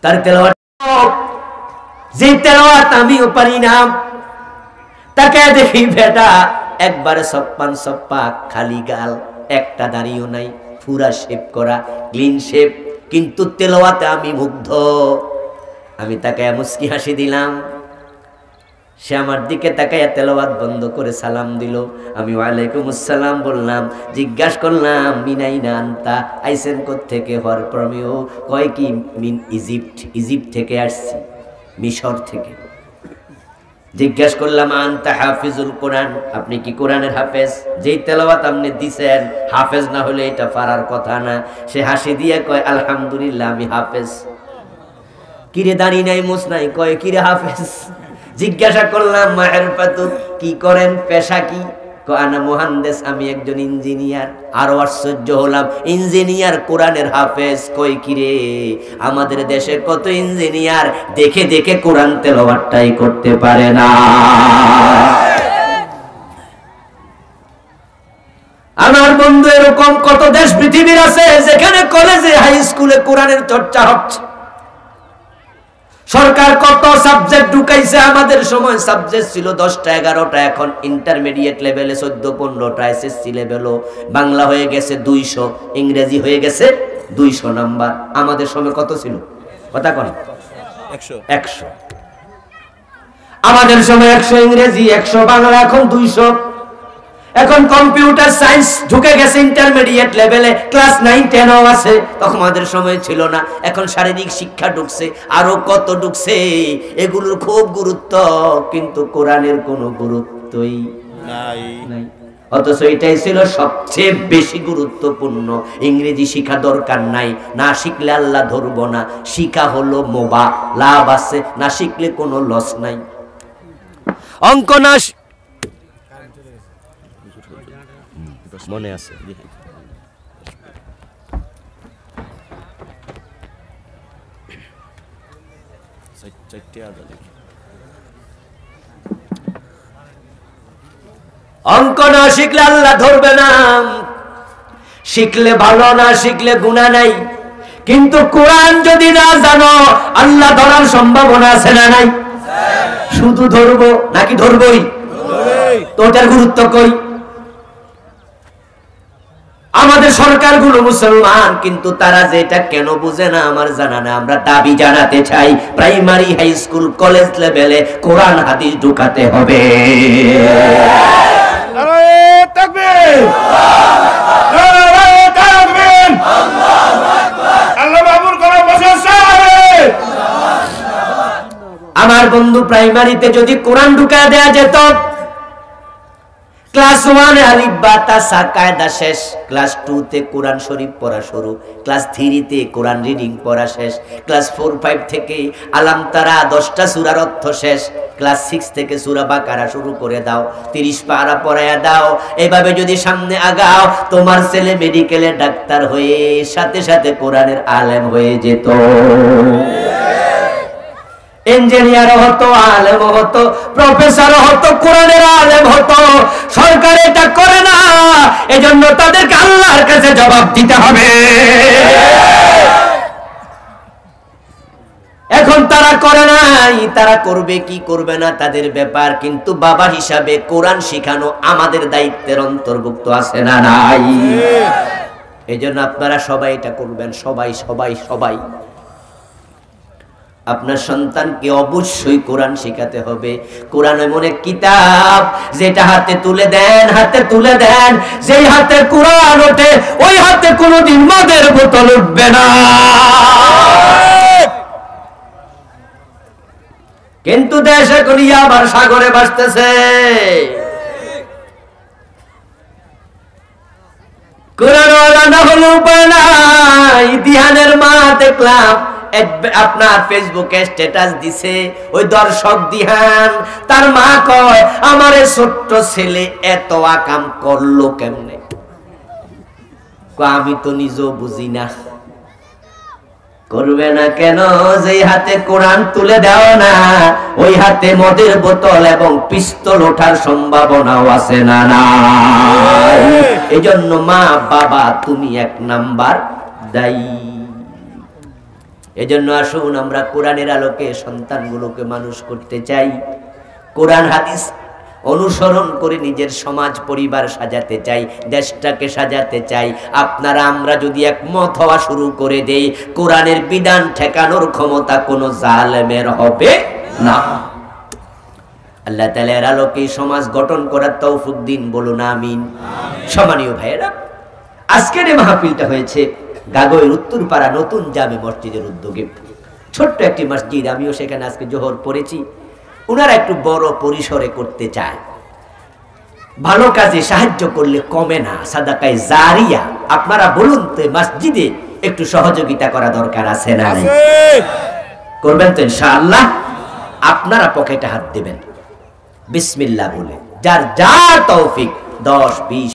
তার তেলাওয়াত, যে তেলাওয়াত আমিও পারি না। তাকে দেখি বেটা একবারে সপ্পান সপ্পা, খালি গাল, একটা দাড়িও নাই, পুরা শেপ করা, ক্লিন শেপ, কিন্তু তেলাওয়াতে আমি মুগ্ধ। আমি তাকে মুস্কি হাসি দিলাম, সে আমার দিকে তাকাইয়া তেলাওয়াত বন্ধ করে সালাম দিল। আমি ওয়ালাইকুম আসসালাম বললাম। জিজ্ঞাসা করলাম মিনাইনা আনতা, আইসেন কোত্থেকে? হওয়ার পরমেও কয় কি মিন ইজিপ্ট, ইজিপ্ট থেকে আসছি, মিশর থেকে। জিজ্ঞেস করলাম আনতা হাফিজুল কোরআন, আপনি কি কোরআনের হাফেজ? যেই তেলাওয়াত আপনি দিছেন, হাফেজ না হলে এটা পারার কথা না। সে হাসি দিয়ে কয় আলহামদুলিল্লাহ আমি হাফেজ। কিরে দাঁড়ি নাই মুছ নাই, কয় কিরে হাফেজ? জিজ্ঞাসা করলাম মারফাতু, কি করেন, পেশা কি? আনা মুহান্দিস, আমি একজন ইঞ্জিনিয়ার। আরো আশ্চর্য হলাম, ইঞ্জিনিয়ার কোরআনের হাফেজ? কই কিরে, আমাদের দেশে কত ইঞ্জিনিয়ার দেখে দেখে কোরআন তেলাওয়াতটাই করতে পারে না। আমার বন্ধু এরকম কত দেশ পৃথিবীর আছে যেখানে কলেজে হাই স্কুলে কোরআনের চর্চা হচ্ছে। সরকার কত সাবজেক্ট ঢুকাইছে। আমাদের সময় সাবজেক্ট ছিল 10টা 11টা, এখন ইন্টারমিডিয়েট লেভেলে 14-15টা, এসএসসি লেভেলও। বাংলা হয়ে গেছে 200, ইংরেজি হয়ে গেছে 200 নাম্বার। আমাদের সময় কত ছিল? কথা কোন 100। আমাদের সময় 100 ইংরেজি, 100 বাংলা, এখন 200। এখন কম্পিউটার সায়েন্স ঢুকে গেছে ইন্টারমিডিয়েট লেভেলে, ক্লাস 9-10ও আছে, তখন আমাদের সময় ছিল না। এখন শারীরিক শিক্ষা ঢুকছে, আরো কত ঢুকছে, এগুলোর খুব গুরুত্ব, কিন্তু কোরআনের কোনো গুরুত্বই নাই। অথচ এটাই ছিল সবচেয়ে বেশি গুরুত্বপূর্ণ। ইংরেজি শিখা দরকার নাই, না শিখলে আল্লাহ ধরবো না। শিখা হলো মোবা, লাভ আছে, না শিখলে কোনো লস নাই। অঙ্ক না মনে আছে, অঙ্ক না শিখলে আল্লাহ ধরবে না। শিখলে ভালো, না শিখলে গুনাহ নাই। কিন্তু কোরআন যদি না জানো, আল্লাহ ধরার সম্ভাবনা আছে না নাই? শুধু ধরবো নাকি ধরবই? তো ওটার গুরুত্ব কই? আমাদের সরকারগুলো মুসলমান, কিন্তু তারা যেটা কেন বুঝে না আমার জানা না। আমরা দাবি জানাতে চাই, প্রাইমারি, হাই স্কুল, কলেজ লেভেলে কোরআন হাদিস ঢুকাতে হবে। আমার বন্ধু, প্রাইমারিতে যদি কোরআন ঢুকা দেয়া যেত, ক্লাস 1 আলিফ বা তা সা কায়দা শেষ, ক্লাস 2 তে কোরআন শরীফ পড়া শুরু, ক্লাস 3 তে কোরআন রিডিং পড়া শেষ, ক্লাস 4-5 থেকে আলাম তারা 10টা সূরার অর্থ শেষ, ক্লাস 6 থেকে সূরা বাকারা শুরু করে দাও, 30 পারা পড়ায়া দাও। এভাবে যদি সামনে আগাও, তোমার ছেলে মেডিকেলে ডাক্তার হয়ে সাথে সাথে কোরআনের আলেম হয়ে যেত, ইঞ্জিনিয়ার হতো, আলেম হতো, প্রফেসর হতো, কোরআনের আলেম হতো। সরকার এটা করে না, এজন্য তাদেরকে আল্লাহর কাছে জবাব দিতে হবে। এখন তারা করে নাই, তারা করবে কি করবে না তাদের ব্যাপার, কিন্তু বাবা হিসাবে কোরআন শিখানো আমাদের দায়িত্বের অন্তর্ভুক্ত আছে না নাই? এজন্য আপনারা সবাই এটা করবেন, সবাই সবাই সবাই। আপনার সন্তানকে অবশ্যই কোরআন শেখাতে হবে। কোরআন এমন এক কিতাব, যেটা হাতে তুলে দেন, হাতে তুলে দেন, যেই হাতে কোরআন ওঠে ওই হাতে কোনোদিন মদের বোতল উঠবে না। কিন্তু দেশ এখন আবার সাগরে ভাসতেছে। কোরআন ওয়ালা না হলে উপায় নাই। দিহানের মা দেখলাম আপনার ফেসবুকে স্ট্যাটাস দিছে, ওই দর্শক দিহান, তার মা কয় আমার ছোট্ট ছেলে এত আকাম করলো কেমনে? আমি তো নিজেও বুঝি না। করবে না কেন? যে হাতে কোরআন তুলে দাও না, ওই হাতে মদের বোতল এবং পিস্তল ওঠার সম্ভাবনাও আছে না নাই? এজন্য মা বাবা তুমি এক নাম্বার দায়ী। এজন্য আসুন আমরা কোরআনের আলোকে সন্তানগুলোকে মানুষ করতে চাই, কোরআন হাদিস অনুসরণ করে নিজের সমাজ পরিবার সাজাতে চাই, দেশটাকে সাজাতে চাই। আপনারা আমরা যদি একমত হওয়া শুরু করে দেই, কোরআনের বিধান ঠেকানোর ক্ষমতা কোনো জালেমের হবে না। আল্লাহ তাআলার আলোকে সমাজ গঠন করার তৌফিক দিন, বলুন আমিন। সম্মানীয় ভাইয়েরা, আজকের এই মাহফিলটা হয়েছে গাগোয়ের উত্তরপাড়া নতুন জামে মসজিদের উদ্যোগে। ছোট্ট একটি মসজিদ, আমিও সেখানে আজকে জোহর পড়েছি। ওনারা একটু বড় পরিসরে করতে চায়। ভালো কাজে সাহায্য করলে কমে না, সাদাকায়ে জারিয়া। আপনারা বলুন তো, মসজিদে একটু সহযোগিতা করা দরকার আছে না? করবেন তো ইনশাআল্লাহ? আপনারা পকেটে হাত দিবেন বিসমিল্লাহ বলে, যার যা তৌফিক 10, 20